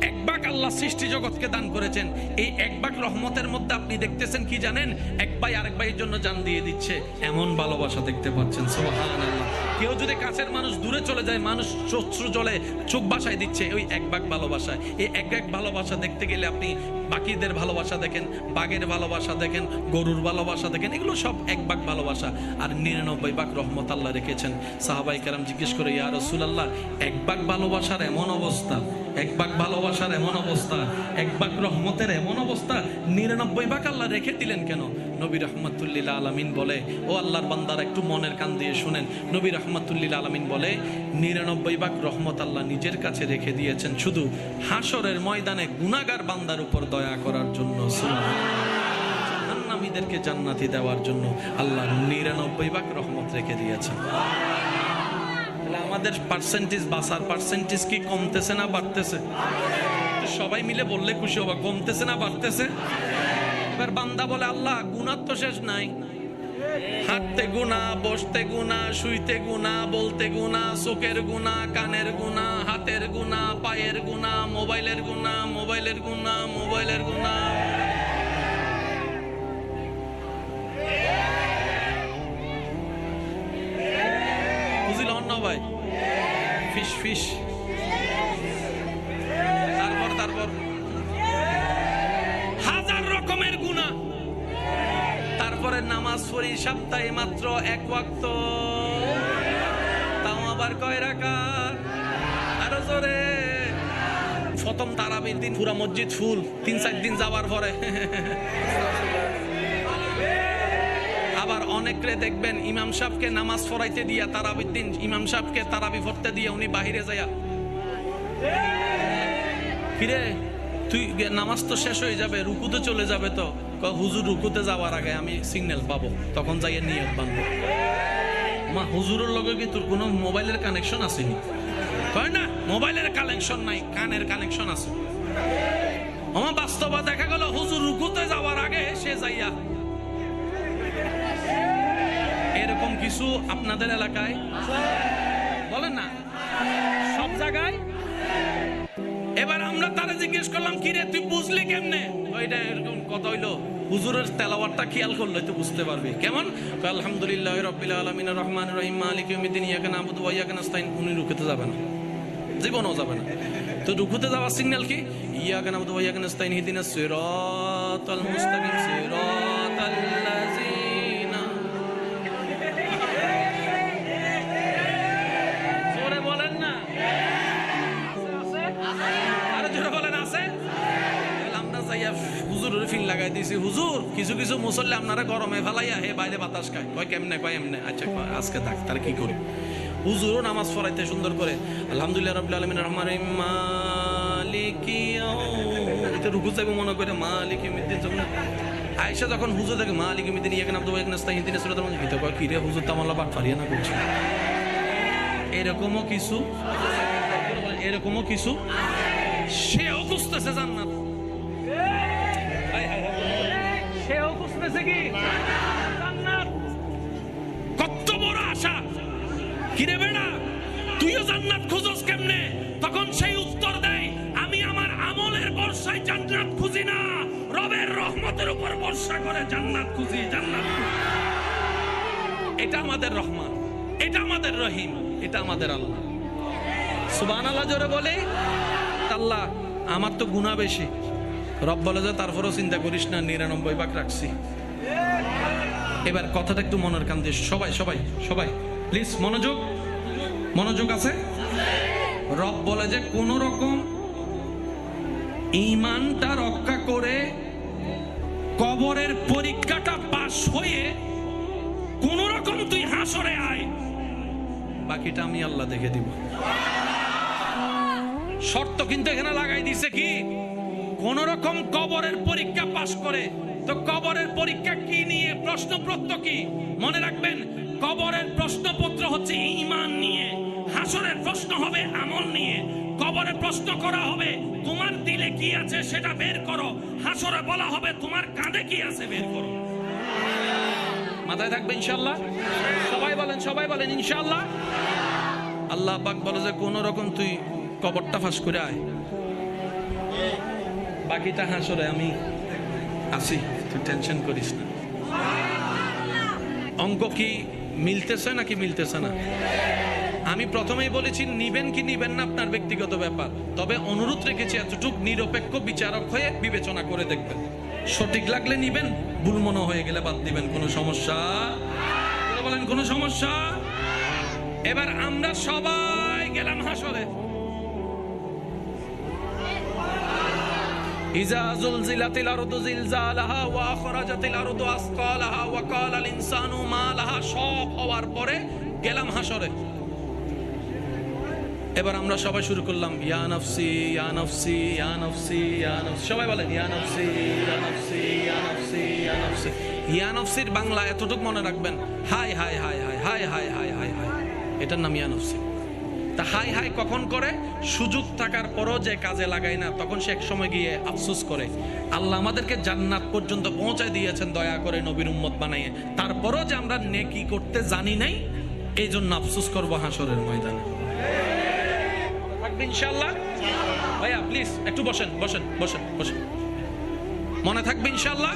এক ভাগ আল্লাহ সৃষ্টি জগৎকে দান করেছেন। এই এক ভাগ রহমতের মধ্যে আপনি দেখতেছেন কি জানেন, এক ভাই আরেক ভাইয়ের জন্য জান দিয়ে দিচ্ছে, এমন ভালোবাসা দেখতে পাচ্ছেন। সুবহানাল্লাহ। কেউ যদি কাছের মানুষ দূরে চলে যায়, মানুষ চক্ষু জলে চোখ বাসায় দিচ্ছে, ওই এক ভাগ ভালোবাসা। এই এক এক ভালোবাসা দেখতে গেলে আপনি বাকিদের ভালোবাসা দেখেন, বাঘের ভালোবাসা দেখেন, গরুর ভালোবাসা দেখেন, এগুলো সব এক ভাগ ভালোবাসা। আর 99 ভাগ রহমত আল্লাহ রেখেছেন। সাহাবায়ে কেরাম জিজ্ঞেস করে, ইয়া রাসূলুল্লাহ, এক ভাগ ভালোবাসার এমন অবস্থা, এক ভাগ ভালোবাসার এমন অবস্থা, এক ভাগ রহমতের এমন অবস্থা, 99 ভাগ আল্লাহ রেখে দিলেন কেন? নবী রাহমাতুল লিল আলামিন বলে, ও আল্লাহর বান্দারা একটু মনের কান দিয়ে শুনেন। নবী রাহমাতুল লিল আলামিন বলে, 99 ভাগ রহমত আল্লাহ নিজের কাছে রেখে দিয়েছেন শুধু হাসরের ময়দানে গুনাহগার বান্দার উপর দয়া করার জন্য, জাহান্নামীদেরকে জান্নাতি দেওয়ার জন্য আল্লাহ 99 ভাগ রহমত রেখে দিয়েছেন। আমাদের পার্সেন্টেজ, বাঁচার পার্সেন্টেজ কি কমতেছে না বাড়তেছে? সবাই মিলে বললে খুশি হবা, কমতেছে না বাড়তেছে? এবার বান্দা বলে, আল্লাহ গুনাহ তো শেষ নাই, হাঁটতে গুনাহ, বসতে গুনাহ, শুইতে গুনাহ, বলতে গুনাহ, চোখের গুনাহ, কানের গুনাহ, হাতের গুনাহ, পায়ের গুনাহ, মোবাইলের গুনাহ, মোবাইলের গুনাহ, মোবাইলের গুনাহ। বুঝিল না ভাই? ফিস ফিস। তারপর হাজার রকমের গুনাহ। তারপরে নামাজ পড়ি সপ্তাহে মাত্র 1 ওয়াক্ত, তাও আবার কয় রাকাত? আরো জোরে। প্রথম তারাবির দিন পুরা মসজিদ ফুল, 3-4 দিন যাওয়ার পরে আবার অনেকরে দেখবেন ইমাম সাহেবকে নামাজ পড়াইতে দিয়া, তারাবির দিন ইমাম সাহেবকে তারাবি পড়তে দিয়া উনি বাহিরে যায়া, কিরে তুই নামাজ তো শেষ হয়ে যাবে, রুকুতে চলে যাবে, তো হুজুর রুকুতে যাওয়ার আগে আমি সিগন্যাল পাবো, তখন যাইয়া নিয়ত বাঁধবো। মা হুজুরের লগে কি তোর কোনো মোবাইলের কানেকশন আসেনি? কয় না, মোবাইলের কানেকশন নাই, কানের কানেকশন আছে। আমার বাস্তবে দেখা গেল হুজুর রুকুতে যাওয়ার আগে সে যাইয়া। এরকম কিছু আপনাদের এলাকায় বলেন না, সব জায়গায়। এবার আমরা তারা জিজ্ঞেস করলাম, কি রে তুই বুঝলি কেমনে? ওইটা এরকম কথা হইলো, হুজুরের তেলাওয়াতটা খেয়াল করলে তো বুঝতে পারবি। কেমন? আলহামদুলিল্লাহি রাব্বিল আলামিন রহমানির রহিম মালিকি ইয়াউমিদ্দিন ইয়াকা না'বুদু ওয়া ইয়াকা নাস্তাইন। উনি রুকুতে যাবে না, জীবনও যাবে না। তো রুকুতে যাওয়ার সিগন্যাল কি? ইয়াকা না'বুদু ওয়া ইয়াকা নাস্তাইন ইহদিনাস সিরাতাল মুস্তাকিম সিরাতাল লাযিনা। জোরে বলেন না, আরো জোরে বলেন, আছে? আমরা যাইয়া হুজুরের ফিল লাগাই দিয়েছি। হুজুর কিছু কিছু মুসল্লি আপনারা গরমে ফেলাইয়া হে বাইরে বাতাস খায়। কয় কেমনে? কয় এমনে। আচ্ছা আজকে থাক, তাহলে কি করি? হুজুরও নামাজ পড়াইতে সুন্দর করে আলহামদুলিল্লাহ রাব্বিল আলামিন রহমানির রহিম মালিকি এটা রুকু যাইব মনে করে মালিকি ইয়াউমিদ্দিন। যখন আয়েশা যখন হুজুর দেখে মালিকি ইয়াউমিদ্দিন ইয়াকা না'বুদু ওয়া ইয়াকা নাস্তাইন ইহদিনাস সিরাতাল মুস্তাকিম, কয় কি রে হুজুর তো আল্লাহ পাক ফারিয়া না করছে। এরকমও কিছু, এরকমও কিছু সেও খুঁজতেছে জান্নাত, সেও খুঁজতেছে কি জান্নাত। কত বড় আশা! কিরে বেড়া তুইও জান্নাত খুঁজস কেমনে? তখন সেই উত্তর দেয়, আমি আমার আমলের বর্ষায় জান্নাত খুঁজি না, রবের রহমতের উপর বর্ষা করে জান্নাত খুঁজি। জান্নাত এটা আমাদের রহমান, এটা আমাদের রহিম, এটা আমাদের আল্লাহ। সুবহানাল্লাহ জোরে বলে। আল্লাহ আমার তো গুনাহ বেশি, রব বলে যে তারপরেও চিন্তা করিস না, 99 ভাগ রাখছি। এবার কথাটা একটু মনের কান দিয়ে সবাই সবাই সবাই প্লিজ মনোযোগ, মনোযোগ আছে? রব বলে যে কোন রকম ঈমানটা রক্ষা করে কবরের পরীক্ষাটা পাশ হয়ে কোন রকম তুই হাসরে আয়, বাকিটা আমি আল্লাহ দেখে দিব। শর্ত কিন্তু এখানে লাগাই দিছে কি? কোন রকম কবরের পরীক্ষা পাশ করে। তো কবরের পরীক্ষা কি নিয়ে? প্রশ্নপত্র কি? মনে রাখবেন, কবরের প্রশ্নপত্র হচ্ছে ঈমান নিয়ে, হাসরের প্রশ্ন হবে আমল নিয়ে। কবরে প্রশ্ন করা হবে তোমার দিলে কি আছে সেটা বের করো, হাসরে বলা হবে তোমার কাঁধে কি আছে বের করো। মাথায় থাকবে ইনশাআল্লাহ? সবাই বলেন, সবাই বলেন ইনশাআল্লাহ। আল্লাহ পাক বলে যে কোন রকম তুই কবরটা ফাঁস করে আয়, বাকিটা হাসরে আমি আসি, তুই টেনশন করিস না। অঙ্ক কি মিলতেছে নাকি মিলতেছে না? আমি প্রথমেই বলেছি নিবেন কি নিবেন না আপনার ব্যক্তিগত ব্যাপার, তবে অনুরোধ রেখেছি এতটুক নিরপেক্ষ বিচারক হয়ে বিবেচনা করে দেখবেন। সঠিক লাগলে নিবেন, ভুল মনে হয়ে গেলে বাদ দিবেন, কোনো সমস্যা বলেন, কোনো সমস্যা? এবার আমরা সবাই গেলাম হাসরে। ইজা যুলজিলাতিল আরদু জিলজালাহা ওয়া আখরাজাতিল আরদু আসকালাহা ওয়া ক্বালাল ইনসানু মা লাহা, সব হওয়ার পরে গেলাম হাসরে। এবার আমরা সবাই শুরু করলাম ইয়া নাফসি ইয়া নাফসি ইয়া নাফসি ইয়া নাফসি, সবাই বলেন ইয়া নাফসি ইয়া নাফসি ইয়া নাফসি ইয়া নাফসি। ইয়া নাফসির বাংলা এতটুকু মনে রাখবেন, high high high high high high high high high, এটার নাম ইয়া নাফসি। তা হাই হাই কখন করে? সুযোগ থাকার পরও যে কাজে লাগায় না, তখন সে এক সময় গিয়ে আফসোস করে। আল্লাহ আমাদেরকে জান্নাত পর্যন্ত পৌঁছায় দিয়েছেন দয়া করে নবীর উম্মত বানাইয়ে, তারপরও যে আমরা নেকি করতে জানি নাই, এই জন্য আফসোস করবো হাসরের ময়দানে। ইনশাআল্লাহ ভাইয়া প্লিজ একটু বসেন বসেন বসেন বসেন, মনে থাকবে ইনশাআল্লাহ।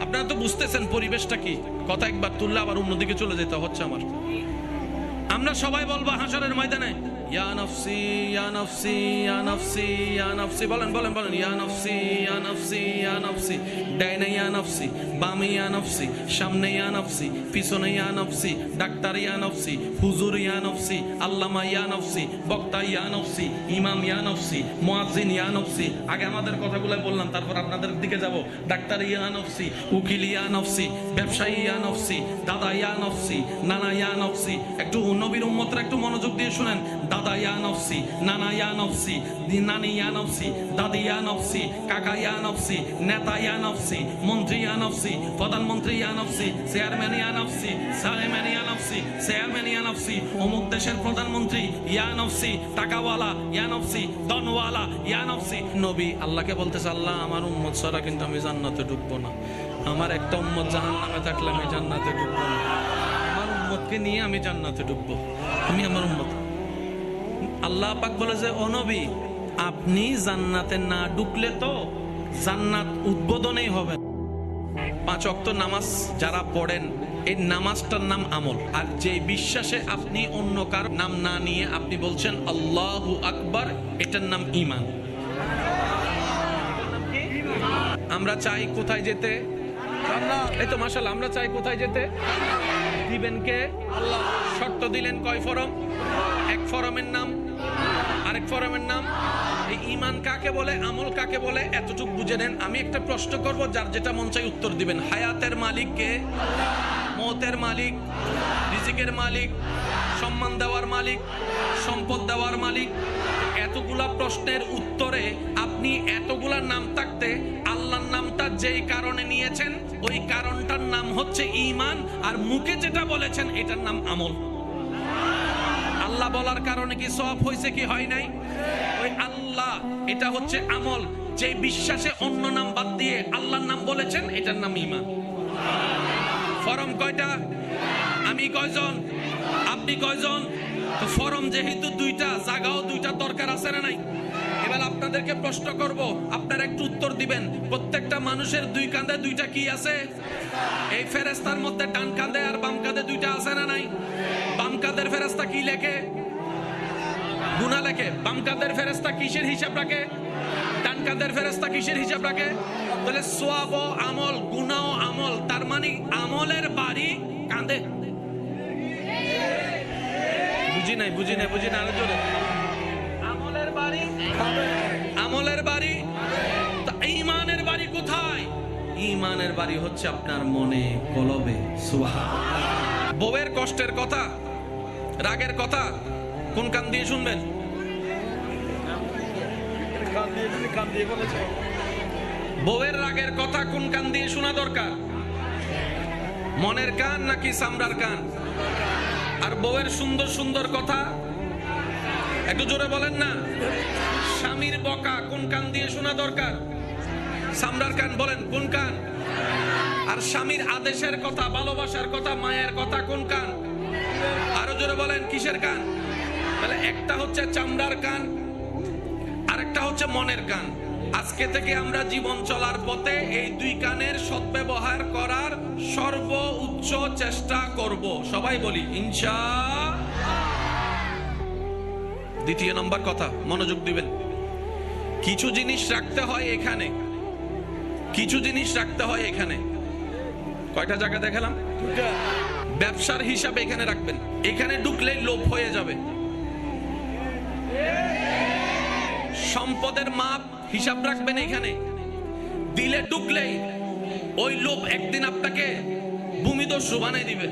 আপনারা তো বুঝতেছেন পরিবেশটা কি, কথা একবার তুললে আবার অন্যদিকে চলে যেতে হচ্ছে আমার। আমরা সবাই বলবো হাসরের ময়দানে ইয়া নাফসি ইয়া নাফসি ইয়া নাফসি ইয়া নাফসি, বলেন বলেন বলেন ইয়া নাফসি ইয়া নাফসি ইয়া নাফসি। ডাইনে ইয়া নাফসি, বামে ইয়া নাফসি, সামনে ইয়া নাফসি, পিছনে ইয়া নাফসি, ডাক্তার ইয়া নাফসি, হুজুর ইয়া নাফসি, আল্লামা ইয়া নাফসি, বক্তা ইয়া নাফসি, ইমাম ইয়া নাফসি, মুয়াজ্জিন ইয়া নাফসি। আগে আমাদের কথাগুলো বললাম, তারপর আপনাদের দিকে যাব। ডাক্তার ইয়া নাফসি, উকিল ইয়া নাফসি, ব্যবসায়ী ইয়া নাফসি, দাদা ইয়া নাফসি, নানা ইয়া নাফসি। একটু নবীর উম্মতরা একটু মনোযোগ দিয়ে শুনেন। দাদা ইয়া নফসি, নানা ইয়া নফসি, নানি ইয়া নফসি, দাদি ইয়া নফসি, কাকা ইয়া নফসি, নেতা ইয়া নফসি, মন্ত্রী ইয়া নফসি, প্রধানমন্ত্রী ইয়া নফসি, চেয়ারম্যান ইয়া নফসি, সালেম্যান ইয়া নফসি, চেয়ারম্যান ইয়া নফসি, অমুক দেশের প্রধানমন্ত্রী ইয়া নফসি, টাকাওয়ালা ইয়া নফসি, ধনওয়ালা ইয়া নফসি। নবী আল্লাহকে বলতেছে, আল্লাহ আমার উম্মত ছাড়া কিন্তু আমি জান্নাতে ঢুকবো না, আমার একটা উম্মত জাহান্নামে থাকলে আমি জান্নাতে ঢুকবো না, আমার উম্মতকে নিয়ে আমি জান্নাতে ঢুকবো, আমি আমার উম্মত। আল্লাহ পাক বলে যে ও নবী, আপনি জান্নাতে না ঢুকলে তো জান্নাত উদ্বোধনেই হবে। 5 ওয়াক্ত নামাজ যারা পড়েন, এই নামাজটার নাম আমল। আর যে বিশ্বাসে আপনি অন্য কার নাম না নিয়ে আপনি বলছেন আল্লাহু আকবার, এটার নাম ঈমান। আমরা চাই কোথায় যেতে? এই তো মাশাআল্লাহ, আমরা চাই কোথায় যেতে? দিবেন কে? আল্লাহ। শর্ত দিলেন কয় ফরম? এক ফরমের নাম, আরেক ফরমের নাম। এই ঈমান কাকে বলে, আমল কাকে বলে, এতটুকু বুঝে নেন। আমি একটা প্রশ্ন করব, যার যেটা মন চাই উত্তর দিবেন। হায়াতের মালিক কে? মওতের মালিক, রিজিকের মালিক, সম্মান দেওয়ার মালিক, সম্পদ দেওয়ার মালিক। এতগুলা প্রশ্নের উত্তরে আপনি এতগুলা নাম থাকতে আল্লাহর নামটা যেই কারণে নিয়েছেন, ওই কারণটার নাম হচ্ছে ঈমান, আর মুখে যেটা বলেছেন এটার নাম আমল। আল্লাহ বলার কারণে কি সওয়াব হয়েছে কি হয় নাই? ওই আল্লাহ, এটা হচ্ছে আমল। যে বিশ্বাসে অন্য নাম বাদ দিয়ে আল্লাহর নাম বলেছেন, এটার নাম ঈমান। ফরম কয়টা? আমি কয়জন? আপনি কয়জন? তো ফরম যেহেতু দুইটা, জায়গাও দুইটা দরকার আছে না নাই? এবার আপনাদেরকে প্রশ্ন করব, আপনারা একটু উত্তর দিবেন। প্রত্যেকটা মানুষের দুই কাঁধে দুইটা কি আছে? এই ফেরেশতার মধ্যে ডান কাঁধে আর বাম কাঁধে দুইটা আছে না নাই? বাম কাঁধের ফেরেশতা কি লেখে? গুনাহ লেখে। বাম কাঁধের ফেরেশতা কিসের হিসাব রাখে? ডান কাঁধের ফেরেশতা কিসের হিসাব রাখে? তাহলে সওয়াব ও আমল, গুনাহ ও আমল, তার মানে আমলের বাড়ি কাঁধে। বুঝি নাই আরো জোরে। আমলের বাড়ি, আমলের বাড়ি। ঈমানের বাড়ি কোথায়? ঈমানের বাড়ি হচ্ছে আপনার মনে, কলবে। সুবহানাল্লাহ। বউয়ের কষ্টের কথা, রাগের কথা কোন কান দিয়ে শুনবেন? বউয়ের রাগের কথা কোন কান দিয়ে শোনা দরকার? মনের কান নাকি চামড়ার কান? আর বউয়ের সুন্দর সুন্দর কথা একটু জোরে বলেন না। স্বামীর বকা কোন কান দিয়ে শোনা দরকার? চামড়ার কান। বলেন কোন কান? আর স্বামীর আদেশের কথা, ভালোবাসার কথা, মায়ের কথা কোন কান? আরো জোরে বলেন কিসের কান? তাহলে একটা হচ্ছে চামড়ার কান, আরেকটা আরেকটা হচ্ছে মনের কান। আজকে থেকে আমরা জীবন চলার পথে এই দুই কানের সদ্ব্যবহার করার সর্বোচ্চ চেষ্টা করব। সবাই বলি ইনশাআল্লাহ। দ্বিতীয় নম্বর কথা, মনোযোগ দিবেন। কিছু জিনিস রাখতে হয় এখানে, কিছু জিনিস রাখতে হয় এখানে। কয়টা জায়গা দেখালাম? ব্যবসার হিসাবে এখানে রাখবেন। এখানে ঢুকলেই লোভ হয়ে যাবে। সম্পদের মাপ হিসাব রাখবেন এখানে। দিলে ঢুকলেই ওই লোভ একদিন আপনাকে ভূমিদস্যু বানাই দিবে।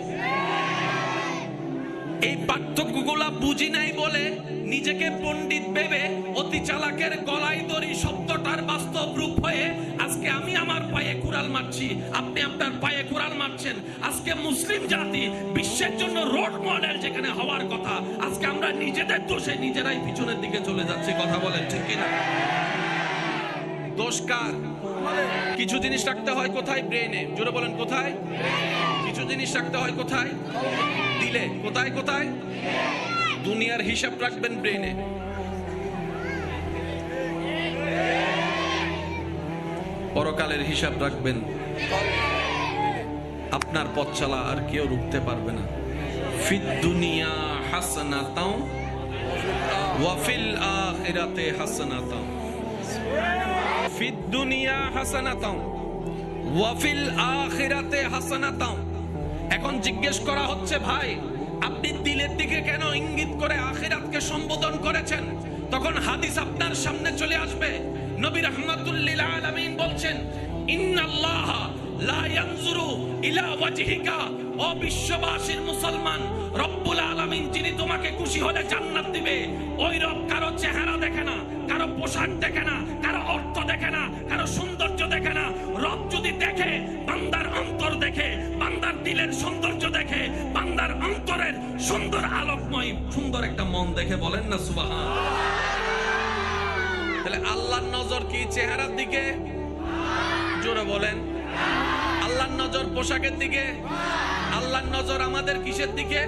এই পার্থক্যগুলা বুঝি নাই বলে নিজেকে পণ্ডিত ভেবে অতি চালাকের গলায় দড়ি শব্দটার বাস্তব রূপ হয়ে আজকে আমি আমার পায়ে কুড়াল মারছি, আপনি আপনার পায়ে কুড়াল মারছেন। আজকে মুসলিম জাতি বিশ্বের জন্য রোড মডেল যেখানে হওয়ার কথা, আজকে আমরা নিজেদের দোষে নিজেরাই পিছনের দিকে চলে যাচ্ছি। কথা বলেন ঠিক কিনা? দোষ কার? কিছু জিনিস রাখতে হয় কোথায়? ব্রেনে। জোরে বলেন কোথায়? কিছু জিনিস রাখতে হয় কোথায়? দিলে। কোথায় কোথায়? দুনিয়ার হিসাব রাখবেন ব্রেনে। পরকালের হিসাব রাখবেন। আপনার পথ চলা আর কেউ রুখতে পারবে না। ফিদ দুনিয়া হাসানাতাও ওয়া ফিল আখিরাতে হাসানাতাও। ফিদ দুনিয়া হাসানাতাও ওয়া ফিল আখিরাতে হাসানাতাও। এখন জিজ্ঞেস করা হচ্ছে, ভাই আপনি দিলের দিকে কেন ইঙ্গিত করে আখিরাতকে সম্বোধন করেছেন? তখন হাদিস আপনার সামনে চলে আসবে। নবী রাহমাতুল লিল আলামিন বলছেন, ইন্নাল্লাহা লা ইয়ানজুরু ইলা ওয়াজহিকা। ও বিশ্ববাসীর মুসলমান, রব্বুল আলামিন যিনি তোমাকে খুশি হলে জান্নাত দিবে, ওই রব কারো চেহারা দেখে না, কারো পোশাক দেখে না, কারো অর্থ দেখে না, কারো সৌন্দর্য দেখে না। রব যদি দেখে, বান্দার অন্তর দেখে, বান্দার দিলের সৌন্দর্য দেখে, বান্দার অন্তরের সুন্দর আলোকময় সুন্দর একটা মন দেখে। বলেন না সুবহানাল্লাহ? তাহলে আল্লাহর নজর কি চেহারার দিকে? জোরে বলেন। আল্লাহর নজর পোশাকের দিকে? আল্লাহর নজর আমাদের কিসের দিকে?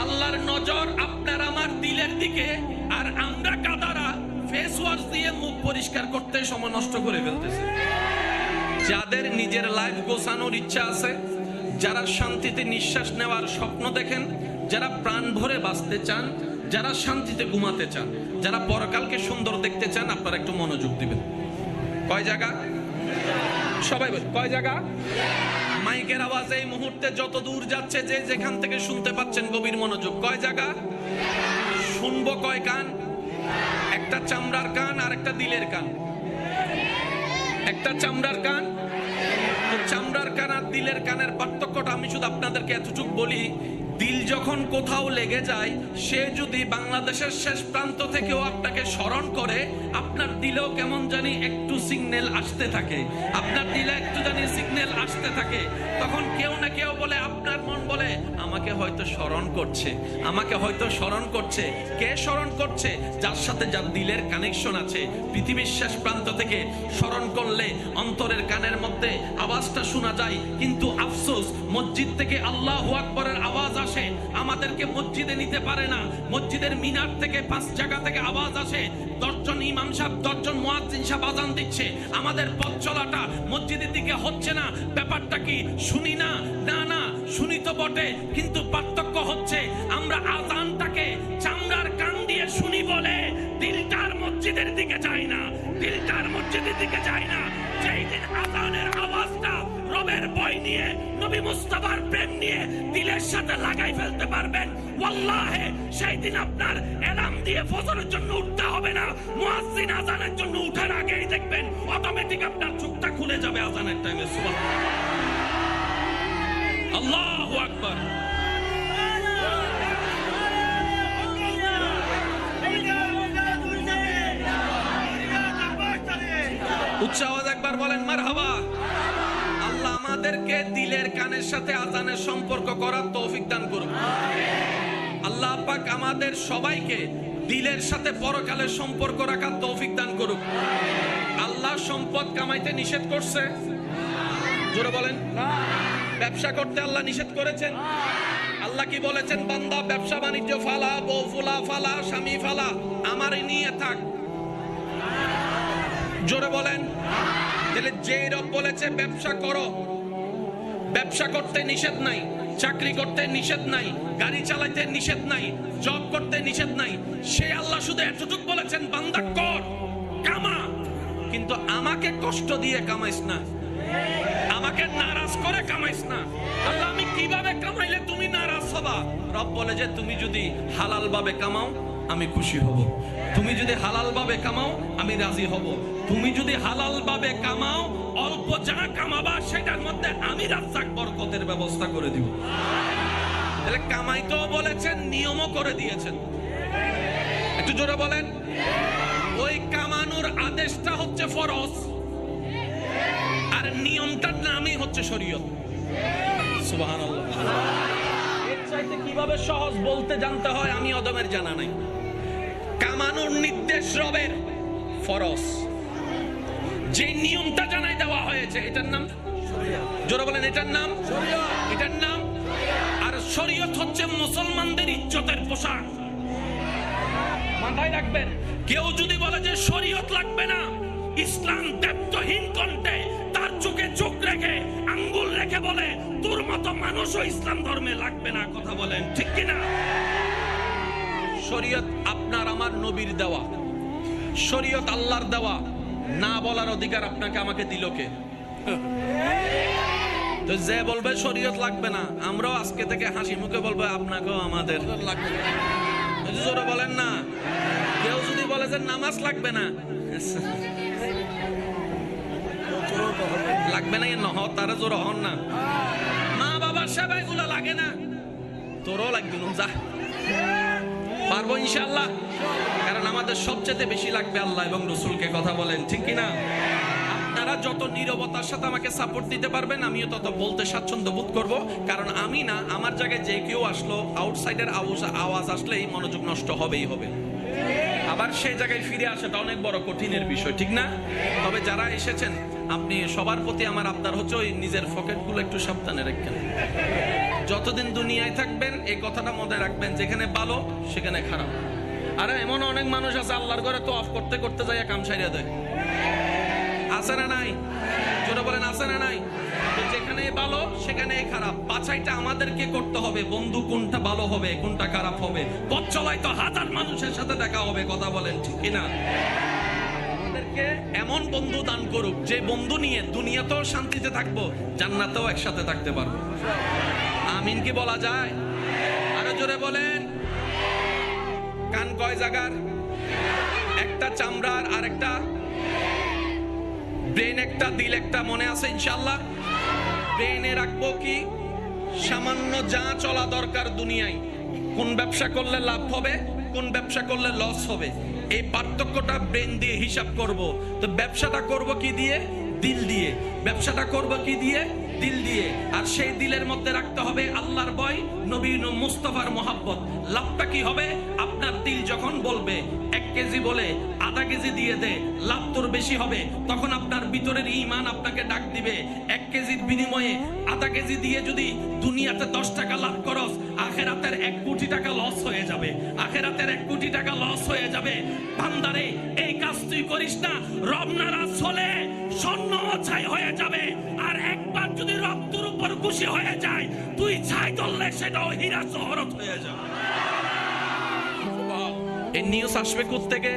আল্লাহর নজর আপনার আমার দিলের দিকে। আর আমরা কাদারা ফেস ওয়াশ দিয়ে মুখ পরিষ্কার করতে সময় নষ্ট করে ফেলতেছে। যাদের নিজের লাইফ গোছানোর ইচ্ছা আছে, যারা শান্তিতে নিঃশ্বাস নেওয়ার স্বপ্ন দেখেন, যারা প্রাণ ভরে বাঁচতে চান, যারা শান্তিতে ঘুমাতে চান, যারা পরকালকে সুন্দর দেখতে চান, আপনারা একটু মনোযোগ দিবেন। কয় জায়গা? সবাই বল কয় জায়গা? মাইকের আওয়াজ এই মুহূর্তে যত দূর যাচ্ছে, যে যেখান থেকে শুনতে পাচ্ছেন, গভীর মনোযোগ। কয় জায়গা? শুনবো কয় কান? একটা চামড়ার কান আর একটা দিলের কান। একটা চামড়ার কান। চামড়ার কান আর দিলের কানের পার্থক্যটা আমি শুধু আপনাদেরকে এতটুকু বলি, দিল যখন কোথাও লেগে যায়, সে যদি বাংলাদেশের শেষ প্রান্ত থেকেও আপনাকে স্মরণ করে, আপনার দিলেও কেমন জানি একটু সিগন্যাল আসতে থাকে, আপনার দিলে একটু জানি সিগন্যাল আসতে থাকে। তখন কেউ না কেউ বলে, আপনার মন বলে আমাকে হয়তো স্মরণ করছে, আমাকে হয়তো স্মরণ করছে। কে স্মরণ করছে? যার সাথে যার দিলের কানেকশন আছে। পৃথিবীর শেষ প্রান্ত থেকে স্মরণ করলে অন্তরের কানের মধ্যে আওয়াজটা শোনা যায়, কিন্তু আফসোস মসজিদ থেকে আল্লাহু আকবরের আওয়াজ আসে, আমাদেরকে মসজিদে নিতে পারে না। মসজিদের মিনার থেকে 5 জায়গা থেকে আওয়াজ আসে, 10 জন ইমাম সাহেব, 10 জন মুয়াজ্জিন সাহেব আযান দিচ্ছে, আমাদের পথ চলাটা মসজিদের দিকে হচ্ছে না। ব্যাপারটা কি? শুনি না? না না, শুনি তো বটে, কিন্তু পার্থক্য হচ্ছে আমরা আযানটাকে চামড়ার কান দিয়ে শুনি বলে দিলটার মসজিদের দিকে যায় না, দিলটার মসজিদের দিকে যায় না। যেই দিন আযানের আওয়াজটা রবের ভয় নিয়ে, নবী মুস্তাফার প্রেম নিয়ে দিলের সাথে লাগাই ফেলতে পারবেন, ওয়াল্লাহি সেই দিন আপনার এলার্ম দিয়ে ফজরের জন্য উঠতে হবে না। মুয়াজ্জিন আযানের জন্য উঠার আগেই দেখবেন অটোমেটিক আপনার চোখটা খুলে যাবে আযানের টাইমে। সুবহানাল্লাহ, আল্লাহু আকবার। উচ্চ আওয়াজ একবার বলেন মারহাবা। আল্লাহ আমাদেরকে দিলের কানের সাথে আযানের সম্পর্ক করার তৌফিক দান করুন। আল্লাহ পাক আমাদের সবাইকে দিলের সাথে পরকালের সম্পর্ক রাখার তৌফিক দান করুক। আল্লাহ সম্পদ কামাইতে নিষেধ করছে? জোরে বলেন। ব্যবসা করতে আল্লাহ নিষেধ করেছেন? আল্লাহ কি বলেছেন? বান্দা ব্যবসা বাণিজ্য ফালা, বউ ফুলা ফালা, স্বামী ফালা, আমারই নিয়ে থাক। জোরে বলেন। তাহলে যে রব বলেছে ব্যবসা করো, ব্যবসা করতে নিষেধ নাই, চাকরি করতে নিষেধ নাই, গাড়ি চালাইতে নিষেধ নাই, জব করতে নিষেধ নাই, সে আল্লাহ শুধু এতটুকু বলেছেন বান্দা কর, কামা, কিন্তু আমাকে কষ্ট দিয়ে কামাইস না, আমাকে নারাজ করে কামাইস না। আল্লাহ আমি কিভাবে কামাইলে তুমি নারাজ হবা? রব বলে যে তুমি যদি হালাল ভাবে কামাও আমি খুশি হব, তুমি যদি হালাল ভাবে কামাও আমি রাজি হব, তুমি যদি হালাল ভাবে কামাও অল্প যা কামাবা সেটার মধ্যে আমি রাজ্জাক বরকতের ব্যবস্থা করে দিব। তাহলে কামাইতেও বলেছেন, নিয়মও করে দিয়েছেন। একটু জোরে বলেন। ওই কামানোর আদেশটা হচ্ছে ফরজ, আর নিয়মটার নামই হচ্ছে শরীয়ত। সুবহানাল্লাহ। এর চাইতে কিভাবে সহজ বলতে জানতে হয় আমি অদমের জানা নাই। কামানোর নির্দেশ রবের, ফরজ, যে নিয়মটা জানাই দেওয়া হয়েছে এটার নাম শরীয়ত। জোরে বলেন এটার নাম শরীয়ত, এটার নাম। আর শরীয়ত হচ্ছে মুসলমানদের ইজ্জতের পোশাক। মাথায় রাখবেন, কেউ যদি বলে যে শরীয়ত লাগবে না, ইসলাম দেবত্বহীন কণ্ঠে তার চোখে চোখ রেখে আঙ্গুল রেখে বলে তোর মতো মানুষও ইসলাম ধর্মে লাগবে না। কথা বলেন ঠিক কিনা? শরীয়ত আপনার আমার নবীর দেওয়া, শরীয়ত আল্লাহর দেওয়া, না বলার অধিকার আপনাকে আমাকে দিল কে? তো যে বলবে শরীয়ত লাগবে না, আমরাও আজকে থেকে হাসি মুখে বলবো আপনাকেও আমাদের লাগবে। জোরে বলেন না। কেউ যদি বলে যে নামাজ লাগবে না, লাগবে না নহ, তারা জোর হন না। মা বাবার সেবা এগুলো লাগে না, তোরও লাগবে না, যা পারবো ইনশাআল্লাহ। কারণ আমাদের সবচেয়ে বেশি লাগবে আল্লাহ এবং রসুলকে। কথা বলেন ঠিক কিনা? আপনারা যত নীরবতার সাথে আমাকে সাপোর্ট দিতে পারবেন আমিও তত বলতে স্বাচ্ছন্দ্য বোধ করবো। কারণ আমি না, আমার জায়গায় যে কেউ আসলো আউটসাইডের আওয়াজ আসলেই মনোযোগ নষ্ট হবেই হবে। আবার সেই জায়গায় ফিরে আসাটা অনেক বড় কঠিনের বিষয়, ঠিক না? তবে যারা এসেছেন আপনি সবার প্রতি আমার আবদার হচ্ছে ওই নিজের পকেটগুলো একটু সাবধানে রাখবেন। যতদিন দুনিয়ায় থাকবেন এই কথাটা মনে রাখবেন, যেখানে ভালো সেখানে খারাপ। আরে এমন অনেক মানুষ আছে আল্লাহর ঘরে তো অফ করতে করতে যাইয়া কাম সাইরা দেয়। আছে না নাই? জোরে বলেন আছে না নাই? যেখানে ভালো সেখানে খারাপ। বাছাইটা আমাদেরকে করতে হবে, বন্ধু কোনটা ভালো হবে কোনটা খারাপ হবে। পথ চলায় তো হাজার মানুষের সাথে দেখা হবে। কথা বলেন ঠিক কিনা? আমাদেরকে এমন বন্ধু দান করুক যে বন্ধু নিয়ে দুনিয়াতেও শান্তিতে থাকবো, জান্নাতেও একসাথে থাকতে পারবো। আমিন কি বলা যায়? আরো জোরে বলেন। কান কয় জায়গার? একটা চামড়ার, আর একটা ব্রেন, একটা দিল, একটা মনে আছে ইনশাআল্লাহ? ব্রেনে রাখবো কি? সামান্য যা চলা দরকার দুনিয়ায়, কোন ব্যবসা করলে লাভ হবে, কোন ব্যবসা করলে লস হবে, এই পার্থক্যটা ব্রেন দিয়ে হিসাব করব। তো ব্যবসাটা করব কি দিয়ে? দিল দিয়ে। ব্যবসাটা করব কি দিয়ে? দিল দিয়ে। আর সেই দিলের মধ্যে রাখতে হবে আল্লাহর ভয়, নবী মুস্তাফার মোহাব্বত। লাভটা কি হবে? আপনার দিল যখন বলবে 1 কেজি বলে আধা কেজি দিয়ে দে, লাভ তোর বেশি হবে, তখন আপনার ভিতরের ঈমান আপনাকে ডাক দিবে 1 কেজির বিনিময়ে আধা কেজি দিয়ে যদি দুনিয়াতে 10 টাকা লাভ করস, আখেরাতের 1 কোটি টাকা লস হয়ে যাবে। আখেরাতের 1 কোটি টাকা লস হয়ে যাবে। বান্দারে এই কাজ তুই করিস না, রব নারাজ হলে স্বর্ণ ছাই হয়ে যাবে। আর একবার যদি রব তোর উপর খুশি হয়ে যায়, তুই ছাই ধরলে সেটাও হীরা জহরত হয়ে যাবে। এই নিউজ আসবে কোত্থেকে?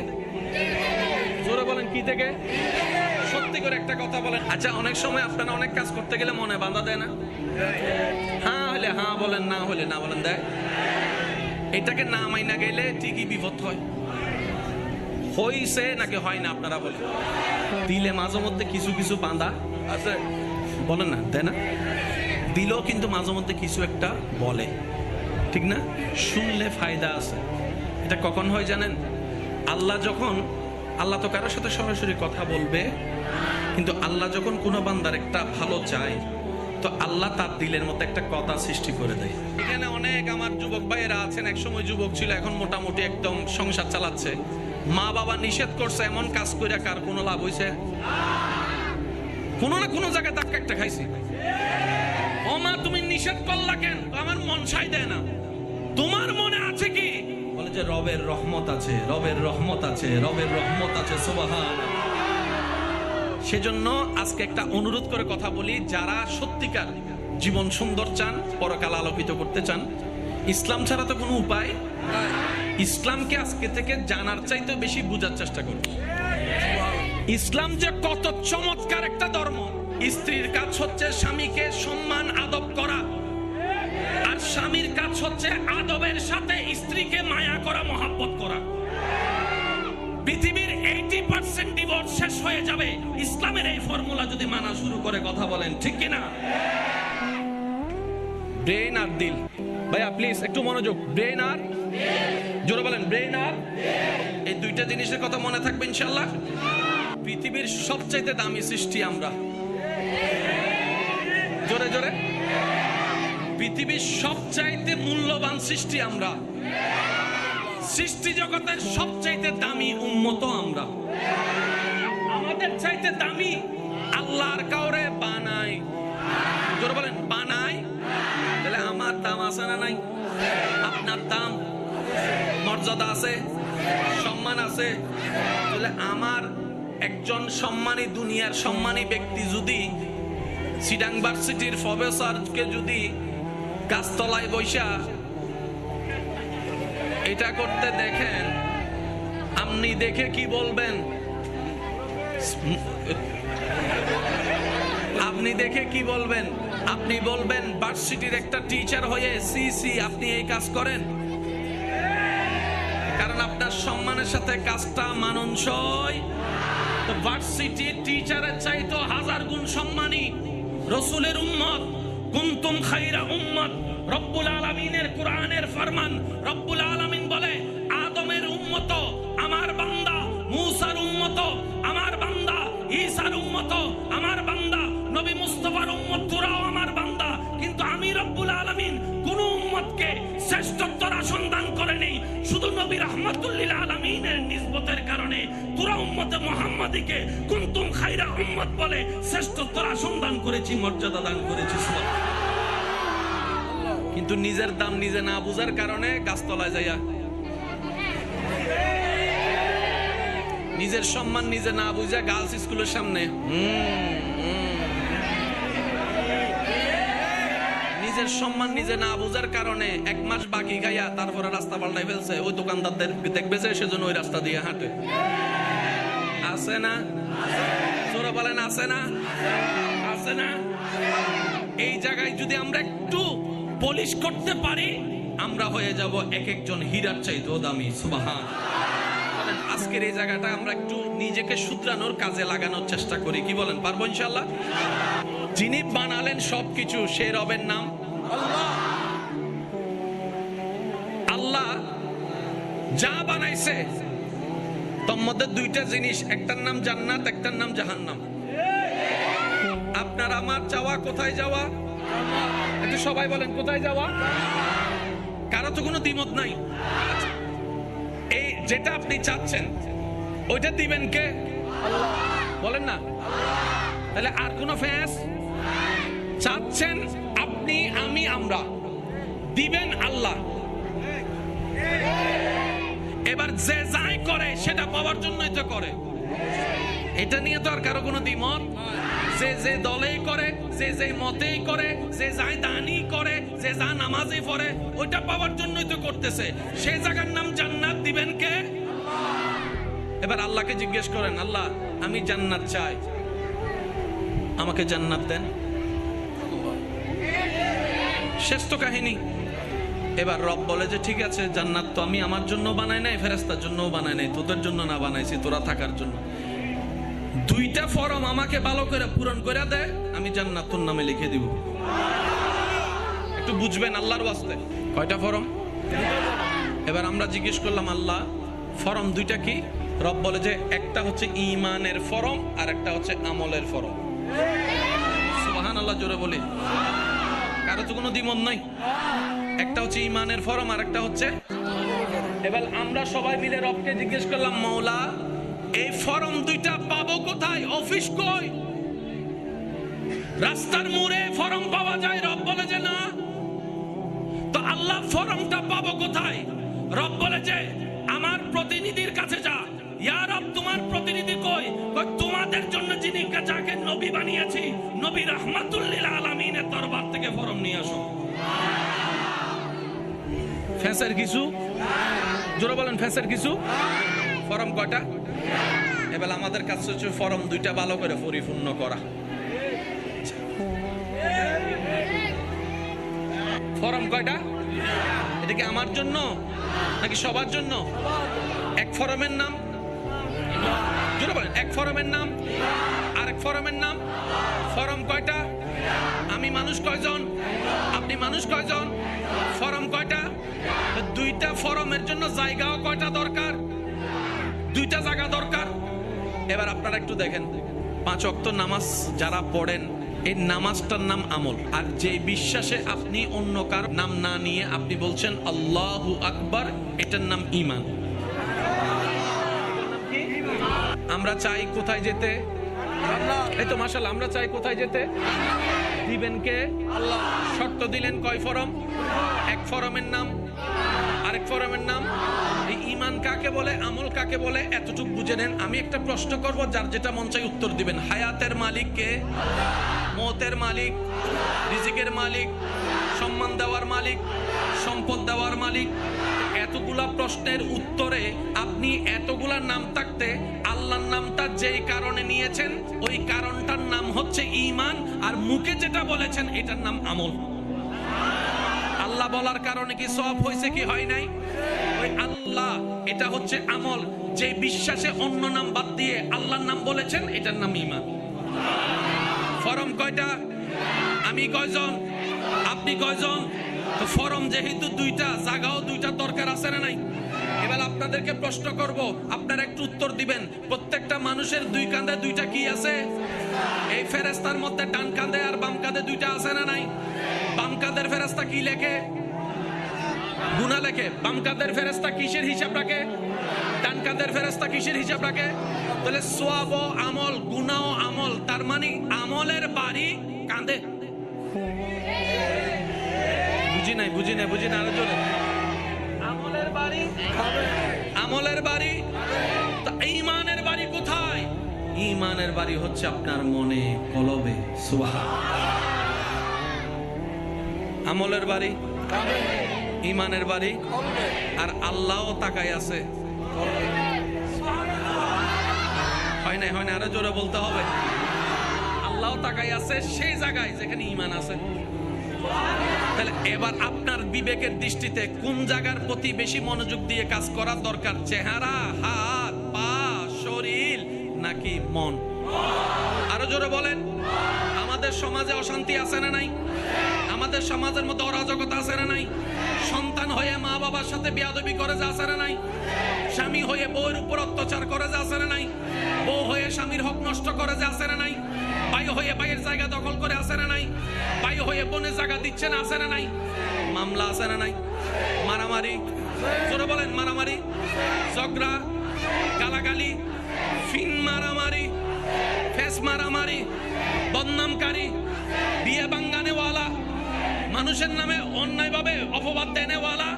জোরে বলেন কি থেকে? সত্যি করে একটা কথা বলেন। আচ্ছা, অনেক সময় আপনারা অনেক কাজ করতে গেলে মনে বাধা দেয় না? হ্যাঁ হলে হ্যাঁ বলেন, না হলে না বলেন, দেয়। এটাকে না মাইনা গেলে ঠিকই বিপদ হয়। হইছে নাকি হয় না আপনারা বলেন? দিলে মাঝে মধ্যে কিছু কিছু বাঁধা আছে, বলেন না, তাই না? দিলেও কিন্তু মাঝে মধ্যে কিছু একটা বলে, ঠিক না? শুনলে ফায়দা আছে। এটা কখন হয় জানেন? আল্লাহ যখন, আল্লাহ তো কারোর সাথে সরাসরি কথা বলবে, কিন্তু আল্লাহ যখন কোনো বান্দার একটা ভালো চায়, তো আল্লাহ তার দিলের মধ্যে একটা কথা সৃষ্টি করে দেয়। এখানে অনেক আমার যুবক ভাইয়েরা আছেন, এক সময় যুবক ছিল, এখন মোটামুটি একদম সংসার চালাচ্ছে। মা বাবা নিষেধ করছে, এমন কাজ করে কার কোনো লাভ হয়েছে? কোনো না কোনো জায়গায় ধাক্কা একটা খাইছি। ও মা, তুমি নিষেধ করলা কেন? আমার মন সাই দেয় না। তোমার মনে আছে কি? বলে যে রবের রহমত আছে, রবের রহমত আছে, রবের রহমত আছে। সুবহানাল্লাহ। সেজন্য আজকে একটা অনুরোধ করে কথা বলি, যারা সত্যিকার জীবন সুন্দর চান, পরকাল আলোকিত করতে চান, ইসলাম ছাড়া তো কোনো উপায় নাই। ইসলামকে আজকে থেকে জানার চাইতে বেশি বোঝার চেষ্টা করুন। ইসলাম যে কত চমৎকার একটা ধর্ম। স্ত্রীর কাজ হচ্ছে স্বামীকে সম্মান আদব করা, আর স্বামীর কাজ হচ্ছে আদবের সাথে স্ত্রীকে মায়া করা, মহাব্বত করা। পৃথিবীর 80% ডিভোর্স শেষ হয়ে যাবে ইসলামের এই ফর্মুলা যদি মানা শুরু করে। কথা বলেন ঠিক কিনা? ব্রেন আর দিল। ভাইয়া প্লিজ একটু মনোযোগ। ব্রেন আর, জোরে বলেন, ব্রেন আর, এই দুইটা জিনিসের কথা মনে থাকবে ইনশাআল্লাহ। পৃথিবীর সবচাইতে দামি সৃষ্টি আমরা। জোরে জোরে। পৃথিবীর সবচাইতে মূল্যবান সৃষ্টি আমরা। সৃষ্টি জগতের সবচাইতে দামি উম্মত আমরা। আমাদের চাইতে দামি আল্লাহর কাউরে বানাই। জোরে বলেন, বানাই। তাহলে আমার দাম আছে না নাই? আপনার দাম, মর্যাদা আছে, সম্মান আছে। তাহলে আমার একজন সম্মানী, দুনিয়ার সম্মানী ব্যক্তি যদি চিটাং ভার্সিটির প্রফেসরকে যদি গাছতলায় বৈশা এটা করতে দেখেন, আপনি দেখে কি বলবেন? আপনি দেখে কি বলবেন? আপনি বলবেন ভার্সিটির একটা টিচার হয়ে সি আপনি এই কাজ করেন? কারণ আপনার সম্মানের সাথে কাজটা মানানসই। তো ভার্সিটির টিচারের চাইতো 1000 গুণ সম্মানী রাসূলের উম্মত। কুনতুম খায়রা উম্মত, রব্বুল আলামিনের কোরআনের ফরমান। রব্বুল আলামিন বলে, আদমের উম্মত আমার বান্দা, মূসার উম্মত আমার বান্দা, ঈসার উম্মত আমার বান্দা, নবী মুস্তাফার উম্মত তোরাও আমার বান্দা। কিন্তু আমি রব্বুল আলামিন কোন উম্মতকে শ্রেষ্ঠত্বর আসন দান করেনি। শুধু নবী রাহমাতুল লিল আলামিনের নিসবতের কারণে তোরা উম্মতে মুহাম্মাদীকে কুনতুম খায়রা উম্মত বলে শ্রেষ্ঠত্বর আসন দান করেছি, মর্যাদা দান করেছি। কিন্তু নিজের দাম নিজে না বুঝার কারণে গাছতলায় যাইয়া, নিজের সম্মান নিজে না বুঝা গার্লস স্কুলের সামনে নিজের সম্মান নিজে না বুঝার কারণে 1 মাস বাকি খাইয়া তারপরে রাস্তা পাল্টাই ফেলছে। ওই দোকানদারদের দেখবে যে সেজন্য ওই রাস্তা দিয়ে হাঁটে। আছে না? জোরে বলেন, আছে না? আছে না? এই জায়গায় যদি আমরা একটু পলিশ করতে পারি, আমরা হয়ে যাব এক একজন হীরার চাইতেও দামি। সুবহান। আজকের এই জায়গাটা আমরা একটু নিজেকে শুধরানোর কাজে লাগানোর চেষ্টা করি। কি বলেন, পারবো ইনশাআল্লাহ? যিনি বানালেন সবকিছু, সে রবের নাম আল্লাহ। আল্লাহ যা বানাইছে তোর মধ্যে 2টা জিনিস, একটার নাম জান্নাত, একটার নাম জাহান্নাম। আপনার আমার চাওয়া কোথায় যাওয়া? একটু সবাই বলেন, কোথায় যাওয়া? কারো তো কোনো দ্বিমত নাই। এই যেটা আপনি চাচ্ছেন ওইটা দিবেন কে? আল্লাহ। বলেন না? তাহলে আর কোনো ফেস? চাচ্ছেন আপনি, আমি, আমরা, দিবেন আল্লাহ। এবার যে যাই করে সেটা পাওয়ার জন্যই তো করে। এটা নিয়ে তো আর কারো কোনো দ্বিমত। যে যে দলেই করে, যে যে মতেই করে, যে যাই দানই করে, যে যা নামাজই পড়ে, ওইটা পাওয়ার জন্যই তো করতেছে। সেই জায়গার নাম জান্নাত দিবেন কে? এবার আল্লাহকে জিজ্ঞেস করেন, আল্লাহ আমি জান্নাত চাই, আমাকে জান্নাত দেন। শেষ তো কাহিনী। এবার রব বলে যে ঠিক আছে, জান্নাত তো আমি আমার জন্য বানাই নাই, ফেরেশতার জন্যও বানাই নাই, তোদের জন্য না বানাইছি, তোরা থাকার জন্য। 2টা ফরম আমাকে ভালো করে পূরণ করে দে, আমি জান্নাত তোর নামে লিখে দিব। একটু বুঝবেন আল্লাহর ওয়াস্তে। কয়টা ফরম? এবার আমরা জিজ্ঞেস করলাম, আল্লাহ ফরম 2টা কি? রব বলে যে একটা হচ্ছে ঈমানের ফরম আর একটা হচ্ছে আমলের ফরম। সুবহানাল্লাহ, জোরে বলি। কারো তো কোনো দ্বিমত নাই। একটা হচ্ছে ঈমানের ফরম আর একটা হচ্ছে। এবার আমরা সবাই মিলে রবকে জিজ্ঞেস করলাম, মাওলা এই ফরম 2টা পাবো কোথায়? অফিস কই? রাস্তার মোড়ে ফরম পাওয়া যায়? রব বলে যে না। তো আল্লাহ ফরমটা পাবো কোথায়? রব বলে যে আমার প্রতিনিধির কাছে যা। ইয়া রব, তোমার প্রতিনিধি কই? তোমাদের জন্য যিনি তোমাকে যাকে নবী বানিয়েছি, নবী রাহমাতুল লিল আলামিনের দরবার থেকে ফরম নিয়ে আসো। ফ্যাসের কিছু জোরে বলেন, ফ্যাসের কিছু ফরম কয়টা? এবার আমাদের কাছে হচ্ছে ফরম দুইটা ভালো করে পরিপূর্ণ করা। ফরম কয়টা? এটা কি আমার জন্য নাকি সবার জন্য? এক ফরমের নাম জোরে বলেন, এক ফরমের নাম আরেক ফরমের নাম। ফরম কয়টা? আমি মানুষ কয়জন, আপনি মানুষ কয়জন, ফরম কয়টা? দুইটা ফরমের জন্য জায়গাও কয়টা দরকার? দুইটা জায়গা দরকার। এবার আপনারা একটু দেখেন, 5 ওয়াক্ত নামাজ যারা পড়েন, এই নামাজটার নাম আমল। আর যে বিশ্বাসে আপনি অন্য কার নাম না নিয়ে আপনি বলছেন আল্লাহু আকবার, এটার নাম ঈমান। আমরা চাই কোথায় যেতে? এই তো মাশাআল্লাহ, আমরা চাই কোথায় যেতে? দিবেন কে? আল্লাহ। শর্ত দিলেন কয় ফরম? এক ফরমের নাম আরেক ফরমের নাম। এই ঈমান কাকে বলে, আমল কাকে বলে, এতটুকু বুঝে নেন। আমি একটা প্রশ্ন করব, যার যেটা মন চাই উত্তর দিবেন। হায়াতের মালিক কে? মওতের মালিক, রিজিকের মালিক, সম্মান দেওয়ার মালিক, সম্পদ দেওয়ার মালিক। এতগুলা প্রশ্নের উত্তরে আপনি এতগুলা নাম থাকতে আল্লাহর নামটা যেই কারণে নিয়েছেন ওই কারণটার নাম হচ্ছে ঈমান, আর মুখে যেটা বলেছেন এটার নাম আমল। আল্লাহ বলার কারণে কি সওয়াব হয়েছে কি হয় নাই? ওই আল্লাহ, এটা হচ্ছে আমল। যে বিশ্বাসে অন্য নাম বাদ দিয়ে আল্লাহর নাম বলেছেন এটার নাম ঈমান। ফরম কয়টা? আমি কয়জন, আপনি কয়জন? তো ফরম যেহেতু দুইটা, জায়গাও দুইটা দরকার আছে না নাই? এবার আপনাদেরকে প্রশ্ন করব, আপনারা একটু উত্তর দিবেন। প্রত্যেকটা মানুষের দুই কাঁধে দুইটা কি আছে? এই ফেরেশতার মধ্যে ডান কাঁধে আর বাম কাঁধে দুইটা আছে না নাই? বাম কাঁধের ফেরেশতা কি লেখে? গুনাহ লেখে। বাম কাঁধের ফেরেশতা কিসের হিসাব রাখে? ডান কাঁধের ফেরেশতা কিসের হিসাব রাখে? তাহলে সওয়াব ও আমল, গুনাহ ও আমল, তার মানে আমলের বাড়ি কাঁধে। বুঝি না আরো জোরে। আমলের বাড়ি, আমলের বাড়ি। ঈমানের বাড়ি কোথায়? ঈমানের বাড়ি হচ্ছে আপনার মনে, কলবে। সুবহানাল্লাহ। আমলের বাড়ি, ঈমানের বাড়ি, আর আল্লাহও তাকায় আছে। হয় না আরো জোরে বলতে হবে। আল্লাহ তাকায় আছে সেই জায়গায় যেখানে ঈমান আছে। তাহলে এবার আপনার বিবেকের দৃষ্টিতে কোন জায়গার প্রতি বেশি মনোযোগ দিয়ে কাজ করার দরকার? চেহারা, হাত, পা, শরীর নাকি মন? আরো জোরে বলেন। আমাদের সমাজে অশান্তি আছে না নাই? আমাদের সমাজের মধ্যে অরাজকতা আছে না নাই? সন্তান হয়ে মা বাবার সাথে বেয়াদবি করে যা আছে না নাই? স্বামী হয়ে বউয়ের উপর অত্যাচার করে যা আছে না নাই? বউ হয়ে স্বামীর হক নষ্ট করে যা আছে না নাই? ভাই হয়ে ভাইয়ের জায়গা দখল করে আছে না নাই? ভাই হয়ে বোনের জায়গা দিচ্ছে না আছে না নাই? মামলা আছে না নাই? মারামারি, জোরে বলেন, মারামারি, ঝগড়া, গালাগালি, ফিন মারামারি, ফেস মারামারি, বদনামকারী, বিয়ে ভাঙানেওয়ালা, মানুষের নামে অন্যায়ভাবে অপবাদ দেনেওয়ালা।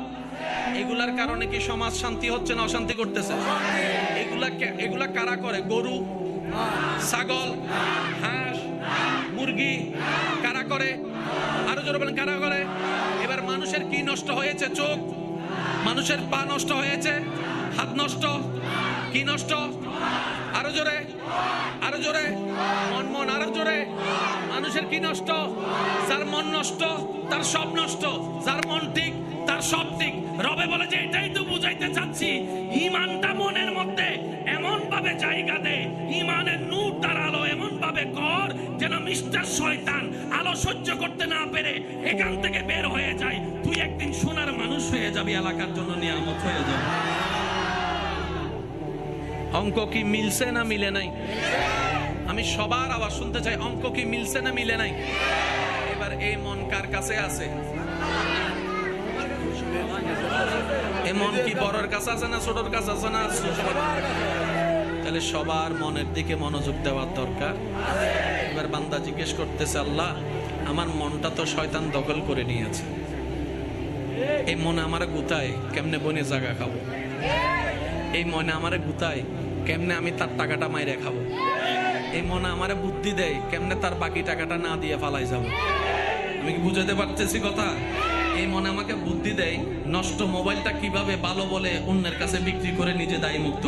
এগুলার কারণে কি সমাজ শান্তি হচ্ছে না অশান্তি করতেছে? এগুলা কারা করে? গরু, ছাগল, হাঁস, মুরগি কারা করে? আরো জোরে বলেন, কারা করে? এবার মানুষের কি নষ্ট হয়েছে? চোখ, মানুষের পা নষ্ট হয়েছে, হাত নষ্ট, কি নষ্ট? আরো জোরে, আরো জোরে, মন, আরো জোরে। মানুষের কি নষ্ট? যার মন নষ্ট তার সব নষ্ট, যার মন ঠিক তার সব ঠিক। রবে বলে যে এটাই তো বুঝাইতে চাচ্ছি, ঈমানটা মনের মধ্যে এমন ভাবে জায়গা দে, ঈমানের নূর তার আলো এমন ভাবে কর যেন মিস্টার শয়তান আলো সহ্য করতে না পেরে এখান থেকে বের হয়ে যায়। তুই একদিন সোনার মানুষ হয়ে যাবি, এলাকার জন্য নিয়ামত হয়ে যাবে। অঙ্ক কি মিলছে না মিলে নাই? আমি সবার আওয়াজ শুনতে চাই, অঙ্ক কি মিলছে না মিলে নাই? এবার এই মন কার কাছে আছে? এই মন কি বড়র কাছে আছে না ছোটর কাছে আছে না? তাহলে সবার মনের দিকে মনোযোগ দেওয়ার দরকার। এবার বান্দা জিজ্ঞেস করতেছে, আল্লাহ আমার মনটা তো শয়তান দখল করে নিয়েছে, এই মনে আমারে গুতায় কেমনে বনে জায়গা খাবো? এই মনে আমারে গুতায় কেমনে আমি তার টাকাটা মাইরে খাবো? এই মন আমারে বুদ্ধি দেয় কেমনে তার বাকি টাকাটা না দিয়ে ফালাই যাব। আমি কি বুঝাতে পারতেছি কথা? এই মনে আমাকে বুদ্ধি দেয় নষ্ট মোবাইলটা কিভাবে ভালো বলে অন্যের কাছে বিক্রি করে নিজে দায়ী মুক্ত